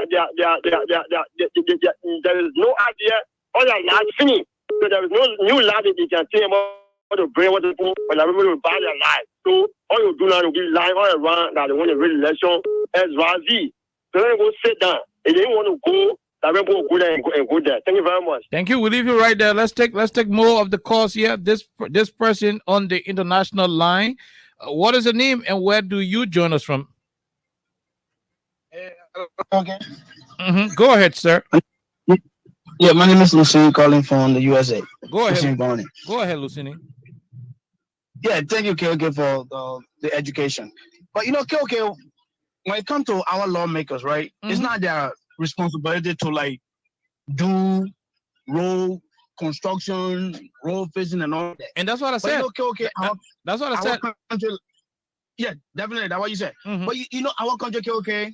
no idea all that last finish. So there is no new law that they can say about to bring what people when everybody will buy their life. So all you do now will be live all around that they want to real election as Razi. So they go sit down. If they want to go, that people will go there and go there. Thank you very much. Thank you. We'll leave you right there. Let's take more of the calls here. This person on the international line. What is the name and where do you join us from? Okay. Go ahead, sir. Yeah, my name is Lucini calling from the USA. Go ahead. Lucini. Go ahead, Lucini. Yeah, thank you, KOK, for the education. But you know, KOK, when it comes to our lawmakers, right, it's not their responsibility to like do road construction, road fixing, and all that. And that's what I said. But, you know, that's what I said. Country, yeah, definitely. That's what you said. But you know, our country, KOK,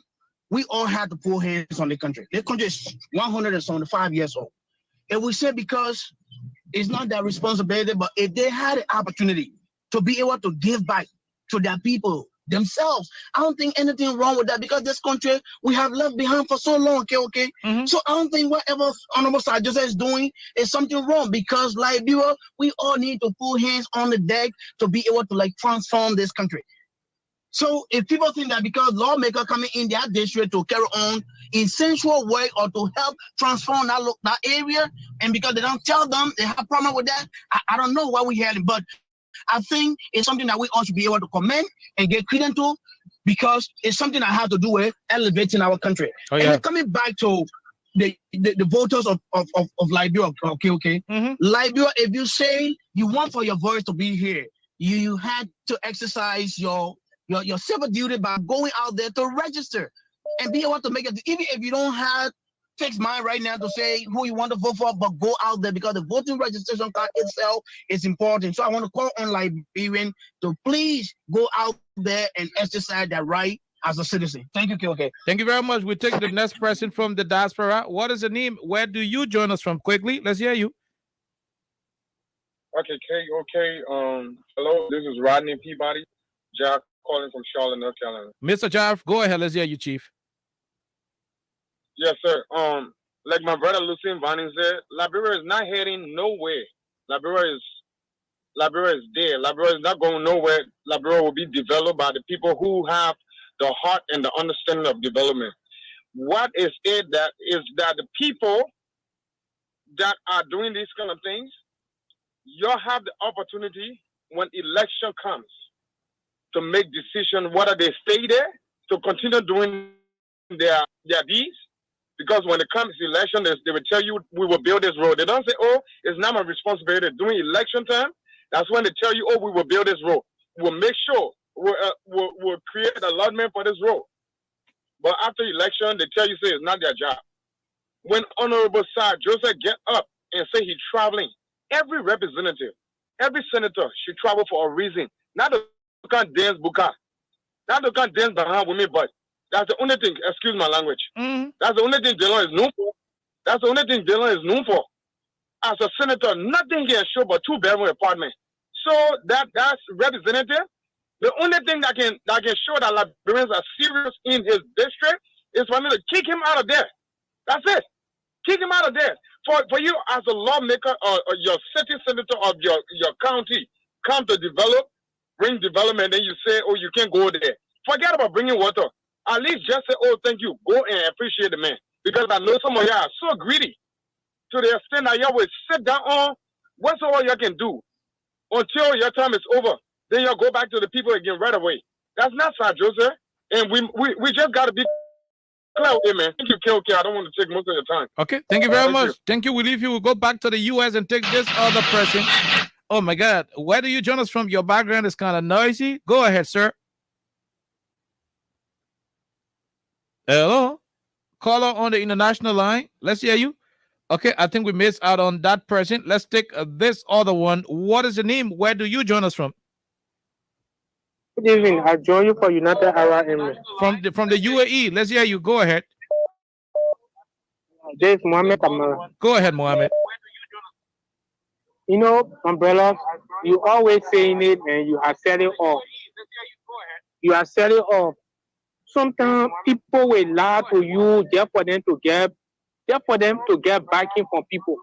we all had to pull hands on the country. This country is 175 years old. And we say because it's not their responsibility, but if they had the opportunity to be able to give back to their people themselves, I don't think anything wrong with that because this country we have left behind for so long, okay? So I don't think whatever Honorable Sir Joseph is doing is something wrong because like we all need to put hands on the deck to be able to like transform this country. So if people think that because lawmakers coming in their district to carry on essential work or to help transform that area, and because they don't tell them they have a problem with that, I don't know what we had, but I think it's something that we all should be able to commend and get credit to because it's something that has to do with elevating our country. And then coming back to the voters of Liberia, okay. Liberia, if you say you want for your voice to be here, you had to exercise your civil duty by going out there to register and be able to make it, even if you don't have fixed mind right now to say who you want to vote for, but go out there because the voting registration card itself is important. So I want to call on Liberian to please go out there and exercise that right as a citizen. Thank you, KOK. Thank you very much. We take the next person from the diaspora. What is the name? Where do you join us from? Quickly, let's hear you. Okay, KOK. Hello, this is Rodney Peabody. Jack calling from Charlotte, North Carolina. Mr. Jaff, go ahead. Let's hear you, Chief. Yes, sir. Like my brother Lucien Vanning said, Liberia is not heading nowhere. Liberia is there. Liberia is not going nowhere. Liberia will be developed by the people who have the heart and the understanding of development. What is it that is that the people that are doing these kind of things, you have the opportunity when election comes to make decisions whether they stay there to continue doing their deeds. Because when it comes to election, they will tell you we will build this road. They don't say, oh, it's not my responsibility. During election time, that's when they tell you, oh, we will build this road. We'll make sure we'll create an allotment for this road. But after election, they tell you, say it's not their job. When Honorable Sir Joseph get up and say he's traveling, every representative, every senator should travel for a reason. Not to come dance buka. Not to come dance behind with me, but that's the only thing, excuse my language. That's the only thing Dylan is known for. That's the only thing Dylan is known for. As a senator, nothing can show but 2-bedroom apartment. So that's representative. The only thing that can show that Liberians are serious in his district is for me to kick him out of there. That's it. Kick him out of there. For you as a lawmaker or your city senator of your county come to bring development, then you say, oh, you can't go there. Forget about bringing water. At least just say, oh, thank you. Go and appreciate the man. Because I know some of you are so greedy to the extent that you will sit down on what's all you can do until your time is over. Then you'll go back to the people again right away. That's not Sir Joseph. And we just got to be clear with it, man. Thank you, KOK. I don't want to take most of your time. Okay, thank you very much. Thank you. We leave you. We'll go back to the U.S. and take this other person. Oh, my God. Where do you join us from? Your background is kind of noisy. Go ahead, sir. Hello? Caller on the international line. Let's hear you. Okay, I think we missed out on that person. Let's take this other one. What is the name? Where do you join us from? Good evening. I join you for United Arab Emirates. From the UAE. Let's hear you. Go ahead. This is Mohammed Kamara. Go ahead, Mohammed. You know, umbrellas, you always saying it and you are selling off. You are selling off. Sometimes people will lie to you just for them to get backing from people.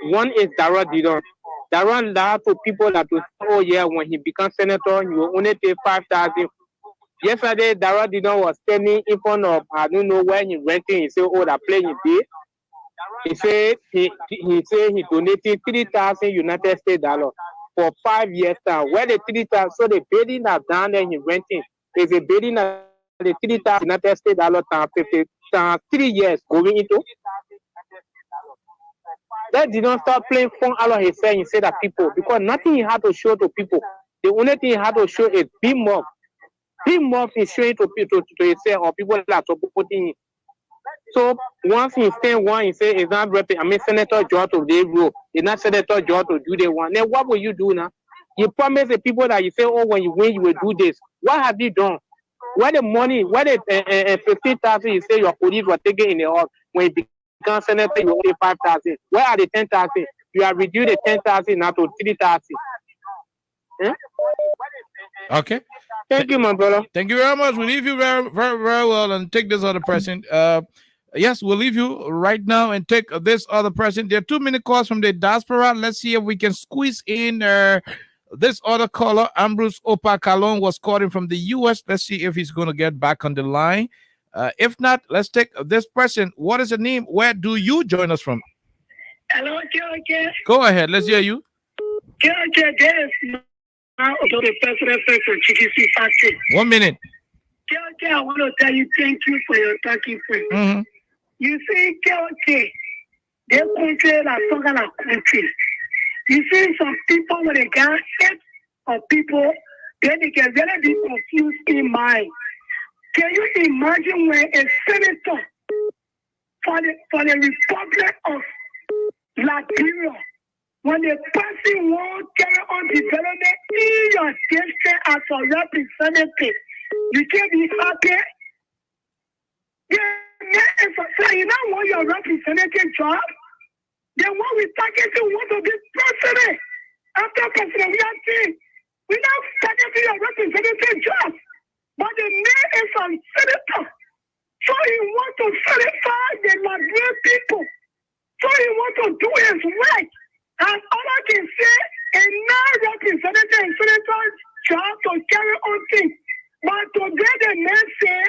One is Darrell Didon. Darrell lied to people that will say, oh yeah, when he becomes senator, you will only pay 5,000. Yesterday, Darrell Didon was standing in front of, I don't know where he renting. He said, oh, that plane he did. He said he donated 3,000 United States dollars for 5 years time. Where the 3,000, so the building that's down there he renting is a building that the 3,000 United States dollars times 3 years going into. That did not start playing fun out of his saying. He said that people, because nothing he had to show to people. The only thing he had to show is big mob. Big mob is showing to people to himself or people that are supporting him. So once he stand one, he say it's not Senator George to the rule. It's not Senator George to do the one. Then what will you do now? You promise the people that you say, oh, when you win, you will do this. What have you done? Where the money, where the 15,000 you say your police were taking in the house when you become senator, you only 5,000. Where are the 10,000? You have reduced the 10,000 now to 3,000. Okay. Thank you, my brother. Thank you very much. We'll leave you very, very, very well and take this other person. Yes, we'll leave you right now and take this other person. There are 2-minute calls from the diaspora. Let's see if we can squeeze in this other caller. Ambrose Opa Kalon was calling from the U.S. Let's see if he's going to get back on the line. If not, let's take this person. What is the name? Where do you join us from? Hello, George. Go ahead. Let's hear you. George, now to the president for GDC factory. 1 minute. George, I want to tell you thank you for your talking point. You see, George, they country like talking like country. You see some people when they get hit of people, then they get very be confused in mind. Can you imagine when a senator for the Republic of Liberia, when the person won't carry on development in your district as a representative, You can't be happy. Yeah, so you now want your representative job. Then what we targeting want to be president. After president, we are saying we now targeting your representative job. But the man is a senator. So he want to certify the Liberian people. So he want to do his right. And all I can say, a non-representative and senator job to carry on things. But today the man say,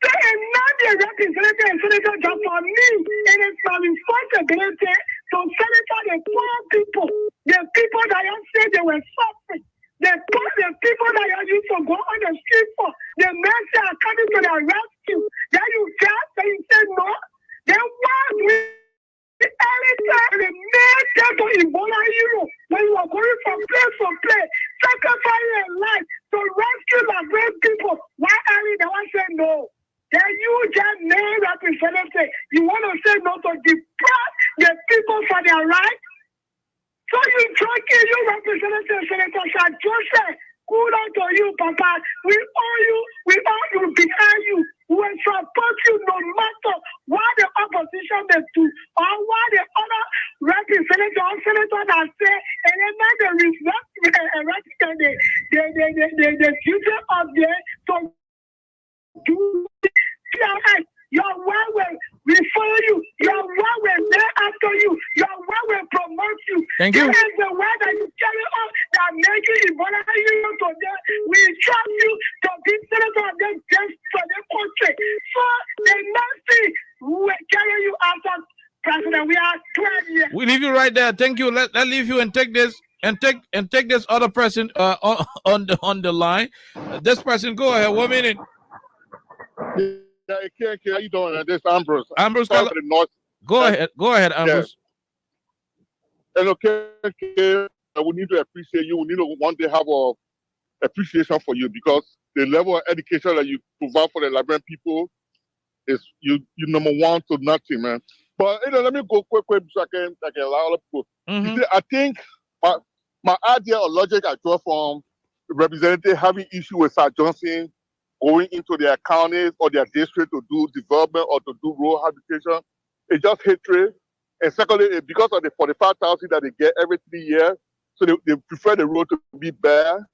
they are not the representative and senator job for me. And it's my responsibility to senator the poor people. The people that I said they were suffering. The people that you used to go on the street for, the men are coming to their rescue. Then you just say, you say no. Then why we anytime the men tell to Ebola hero when you are going from place to place, sacrificing your life to rescue the great people. Why are you the one say no? Then you just main representative. You want to say no to deprive the people for their rights? So you talking, you representative, Senator Shah Joseph, kudos to you, Papa. We owe you, we owe you behind you. We will support you no matter what the opposition may do or what the other representative or senator that say, and then they represent the future of the to do. Your one will refer you. Your one will there after you. Your one will promote you. Thank you. This is the way that you carry on that make you Ebola you today. We trust you to be senator of them just for the country. So the next thing we will carry you after president. We are 12 years. We leave you right there. Thank you. Let leave you and take this and take this other person on the line. This person, go ahead. 1 minute. Yeah, how you doing? This is Ambrose. Ambrose, go ahead, Ambrose. And okay, we need to appreciate you. We need to one day have a appreciation for you because the level of education that you provide for the Liberian people is you number one to nothing, man. But let me go quick so I can allow other people. You see, I think my idea or logic I draw from the representative having issue with Sir Johnson going into their counties or their district to do development or to do rural habitation, it's just hatred. And secondly, because of the 45,000 that they get every 3 years, so they prefer the road to be bare.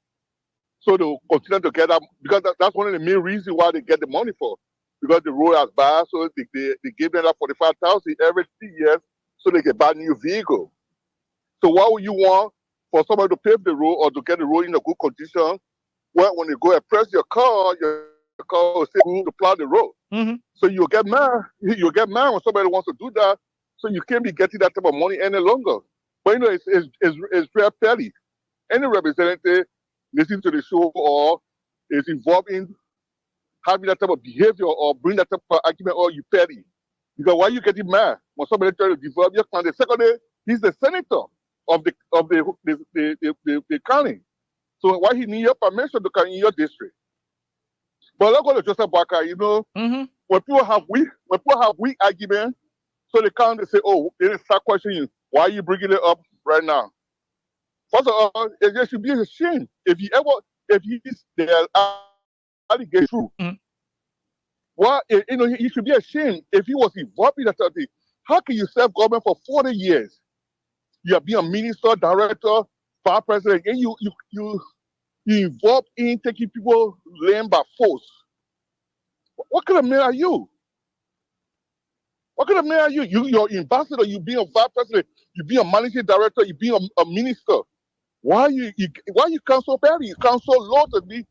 So they'll continue to get that because that's one of the main reasons why they get the money for. Because the road is bad, so they give them that 45,000 every 3 years so they can buy new vehicle. So why would you want for somebody to pave the road or to get the road in a good condition? Well, when you go and press your car will say to plow the road. So you'll get mad. You'll get mad when somebody wants to do that. So you can't be getting that type of money any longer. But it's very petty. Any representative listening to the show or is involved in having that type of behavior or bring that type of argument, or you petty. Because why are you getting mad when somebody tries to develop your county? Secondly, he's the senator of the county. So why he need your permission to come in your district? But let's go to Joseph Boakai. When people have weak arguments, so they come and say, "Oh, they didn't start questioning you. Why are you bringing it up right now?" First of all, it should be a shame if the allegation true. Well, he should be ashamed if he was involved in that thing. How can you serve government for 40 years? You have been a minister, director, vice president, and you involved in taking people land by force. What kind of man are you? What kind of man are you? You're ambassador, you being a vice president, you being a managing director, you being a minister. Why you come so bad? You come so low to be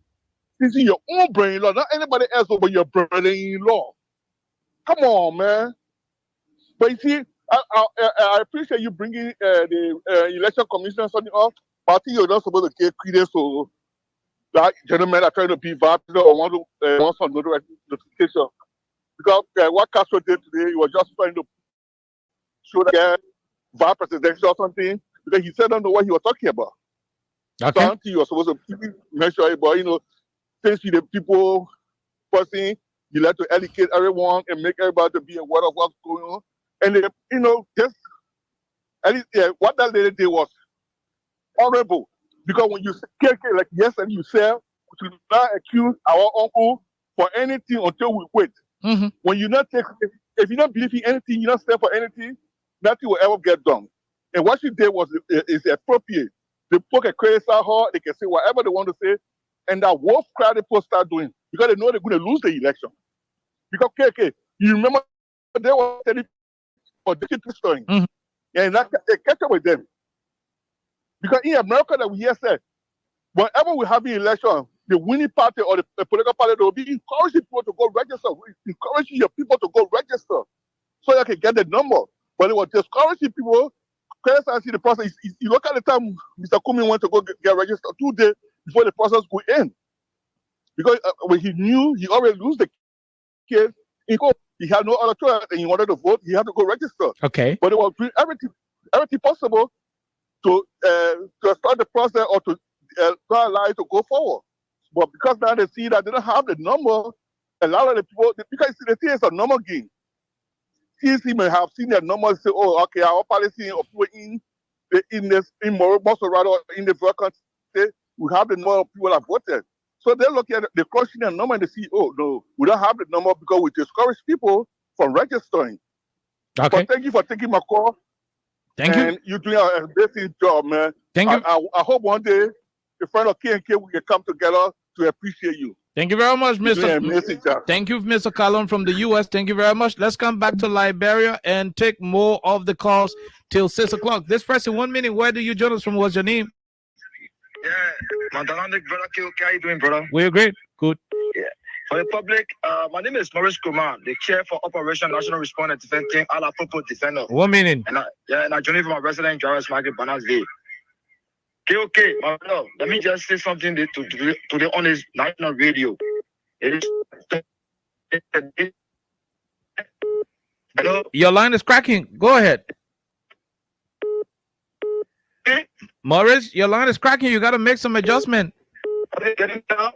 using your own brother-in-law, not anybody else but your brother-in-law. Come on, man. But you see, I appreciate you bringing the election commission something up, but I think you're not supposed to get credence to that gentleman that trying to be vice president or want some notification. Because what Castro did today, he was just trying to show that vice presidential or something, because he said, I don't know what he was talking about. Okay. So I think you were supposed to make sure, but since you're the people person, you like to educate everyone and make everybody to be aware of what's going on. And just at least what that lady did was honorable. Because when you say like yesterday, you said should not accuse our uncle for anything until we quit. When you not take, if you don't believe in anything, you don't stand for anything, nothing will ever get done. And what she did was is appropriate. They poke a crazy at her, they can say whatever they want to say, and that wolf crowd they post start doing because they know they're going to lose the election. Because KK, you remember they were telling for district story, and that they catch up with them. Because in America, that we hear said, whenever we have an election, the winning party or the political party, they will be encouraging people to go register, encouraging your people to go register so they can get the number. But it was discouraging people. Criticizing the process. You look at the time Mr. Kumi went to go get registered 2 days before the process could end. Because when he knew he already lose the case, he had no other choice and he wanted to vote, he had to go register. Okay. But it was doing everything possible to start the process or to allow it to go forward. But because now they see that they don't have the number, a lot of the people, because the thing is a number game. CC may have seen their numbers say, oh, okay, our policy of people in Mosorado, in the vacancy, we have the number of people that voted. So they look at the question and number and they see, oh, no, we don't have the number because we discourage people from registering. Okay. But thank you for taking my call. Thank you. And you're doing a basic job, man. Thank you. I hope one day, in front of K&K, we can come together to appreciate you. Thank you very much, Mr. Thank you, Mr. Callum from the U.S. Thank you very much. Let's come back to Liberia and take more of the calls till 6 o'clock. This person, 1 minute. Where do you join us from? What's your name? Yeah, Mandalandic brother KOK, how you doing, brother? We're great. Good. Yeah. For the public, my name is Maurice Kumar, the chair for Operation National Response and Defense Team, Ala Popo Defender. 1 minute. And I joined from my resident Jarvis Market, Banasville. KOK, my brother, let me just say something to the honest national radio. Hello? Your line is cracking. Go ahead. Morris, your line is cracking. You got to make some adjustment. Are they getting down?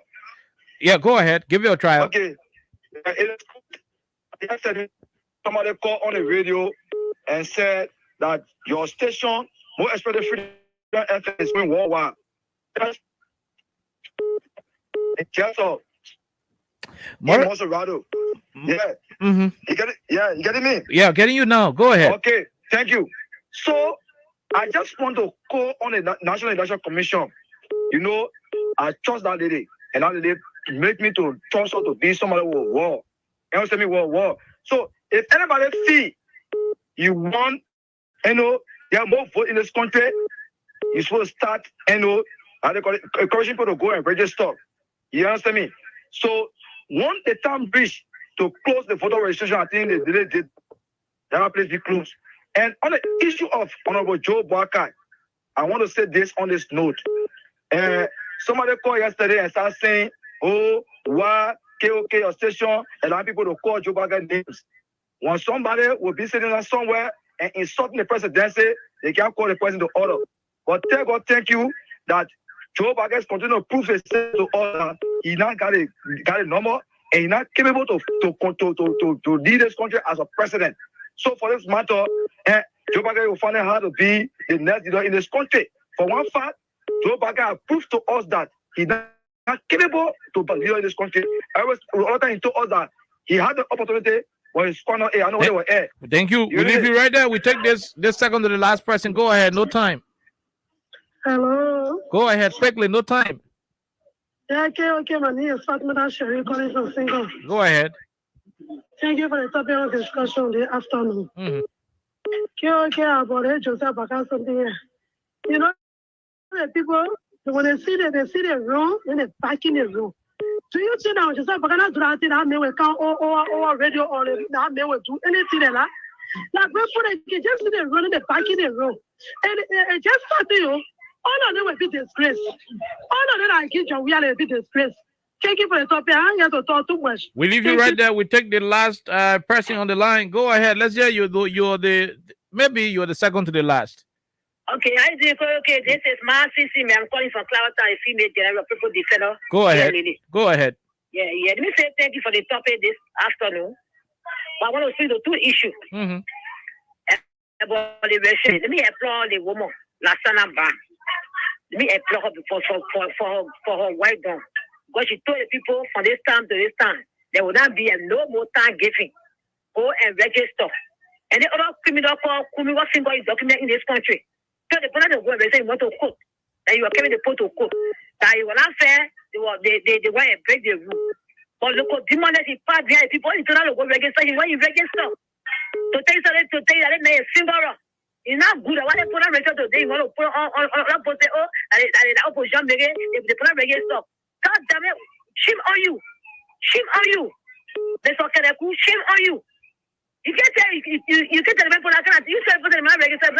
Yeah, go ahead. Give it a try. Okay. Yesterday, somebody called on the radio and said that your station, more especially Freedom FM, is going worldwide. Just so. Mosorado. Yeah. You get it? Yeah, you getting me? Yeah, getting you now. Go ahead. Okay, thank you. So I just want to call on the National Election Commission. You know, I trust that lady, and that lady make me to trust her to be somebody with war. You understand me? War. So if anybody see you want, there are more vote in this country, you're supposed to start, how they call it, encouraging people to go and register. You understand me? So once the time reached to close the voter registration, I think they did. That place be closed. And on the issue of Honorable Joe Boakai, I want to say this on this note. Somebody called yesterday and started saying, oh, why KOK your station, allow people to call Joe Boakai names. When somebody will be sitting there somewhere and insulting the presidency, they can't call the president to order. But tell God, thank you that Joe Boakai continue to prove himself to order. He now got a number, and he's not capable to lead this country as a president. So for this matter, Joe Boakai will find out how to be the next leader in this country. For one fact, Joe Boakai proved to us that he's not capable to be leader in this country. All the time he told us that he had the opportunity when he's corner air. I know they were air. Thank you. We leave you right there. We take this second to the last person. Go ahead. No time. Hello. Go ahead quickly. No time. Yeah, okay. My name is Fatma Sherry calling from Single. Go ahead. Thank you for the topic of discussion this afternoon. Okay, about Joseph Boakai something here. You know, the people, when they see the room, then they back in the room. Do you see now, Joseph Boakai not do that thing that may will come or radio or that may will do anything like that? Like, before they just see them running the back in the room. And just starting you, all of them will be disgraced. All of them are accused of will be disgraced. Thank you for the topic. I ain't to talk too much. We leave you right there. We take the last person on the line. Go ahead. Let's hear you. You're the second to the last. Okay, I do. Okay, this is Marcy. I'm calling from Clarendon, a female general people defender. Go ahead. Go ahead. Yeah. Let me say thank you for the topic this afternoon. But I want to speak to two issues. About the election. Let me applaud the woman, Lassana Ban. Let me applaud her for her white gun. because she told the people from this time to this time, there will not be no more time giving. Go and register. And the other criminal called Kumi was single is documented in this country. So the point of go and say you want to cook. That you are coming the pot to cook. That you will not fair, they want to break the rule. But look, demon that is part behind people, it's not go register. When you register, to tell you that they a single. It's not good. I want to put on register today. You want to put on post that opposition begin. If they put on register, God damn it, shame on you. Shame on you. Shame on you. You can't tell you can't tell the people that you say put them on register.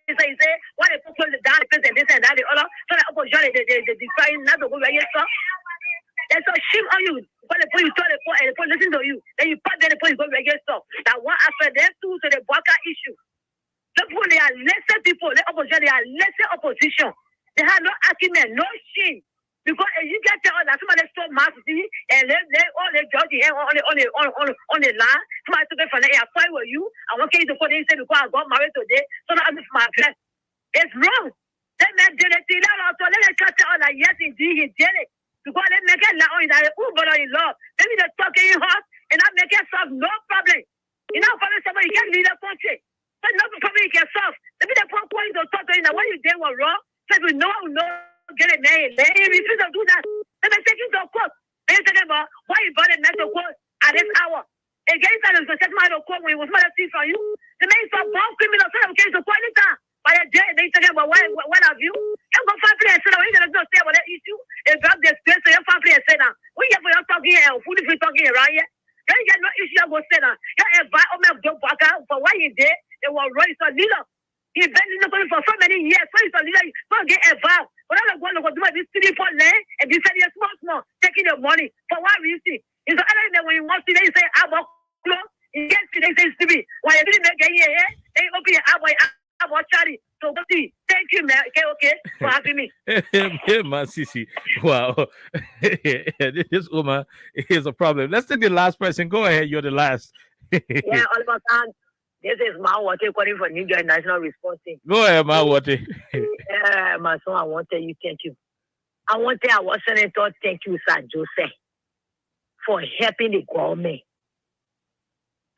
You say why they put down the president this and that the other. So the opposition they decide not to go register. That's a shame on you. When the police tell the police and the police listen to you, then you part there the police go register. That one after them too to the Baka issue. The people they are lesser people, the opposition they are lesser opposition. They have no argument, no shame. Because if you get tell that somebody stole massively and they all the judges on the line, somebody took it from the air, fight with you. I want you to put it in because I got married today, so now I'm my address. It's wrong. Let me do it. Let me cut it on that. Yes, indeed, he did it. Because they make it like on that in love. Maybe they're talking hot and I make it solve no problem. You know, probably somebody can't lead a country. But no problem you can solve. Maybe the point to talk to you that what you did was wrong. So if you know, get it made. They refuse to do that. Let me take you to court. They're talking about why you brought a man to court at this hour. Against that, it was set man to court when it was not a thief from you. The man is a bomb criminal, so they came to court anytime. By the day, they talking about what have you? You go family and say that when you're going to say about that issue, and grab the space to your family and say that. When you're talking here, fully free talking around here, then you get no issue, I go say that. You invite Omer Joe Baka for what he did, it was right, so leader. He's been in the country for so many years, so he's a leader, so get involved. But I'm going to go do this city for land and be saying small, taking the money. For what reason? It's the other that when you want to, they say, I'm a close. You can't see, they say, Stevie, why you didn't make a year, they open your about Charlie. So, thank you, man. Okay, for having me. Yeah, man, Sisi. Wow. This woman is a problem. Let's take the last person. Go ahead. You're the last. Yeah, Oliver Khan. This is Mawate calling for New York National Response Team. Go ahead, Mawate. Yeah, my son, I want to tell you thank you. I want to tell our senator thank you, Sir Joseph, for helping the government.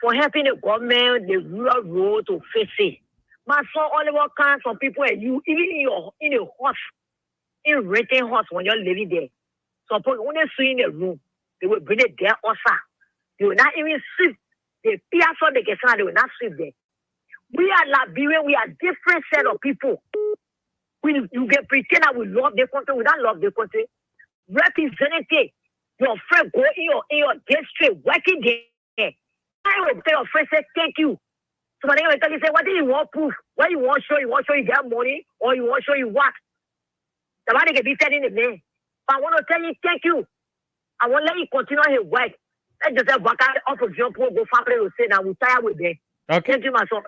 For helping the government, the rural road to face it. My son, Oliver Khan, some people and you, even in a house, in renting house when you're living there. Some people, when they see in the room, they will bring it there also. They will not even sleep. They peer for the question, they will not sleep there. We are Liberian, we are different set of people. You can pretend that we love the country, we don't love the country. Representative, your friend go in your district, working there. I will tell your friend, say thank you. Somebody will tell you, say, what do you want proof? What you want show? You want show you get money or you want show you what? Somebody can be telling the man. But I want to tell you, thank you. I want to let you continue his work. Let's just have back up of your poor go family will say that we tired with them. Okay. Thank you, my son.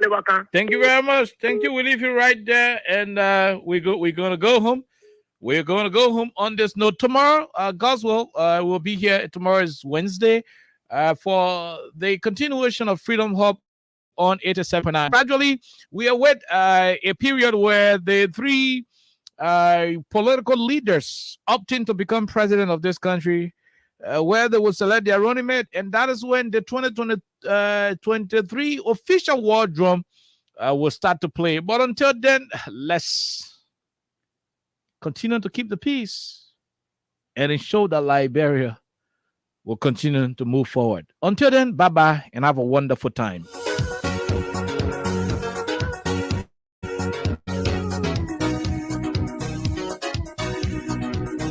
Thank you very much. Thank you. We leave you right there, and we're gonna go home. We're gonna go home on this note. Tomorrow, Goswell will be here. Tomorrow is Wednesday for the continuation of Freedom Hub on 87.9. Gradually, we await a period where the three political leaders opting to become president of this country, where they will select their running mate, and that is when the 2023 official war drum will start to play. But until then, let's continue to keep the peace and ensure that Liberia will continue to move forward. Until then, bye-bye and have a wonderful time.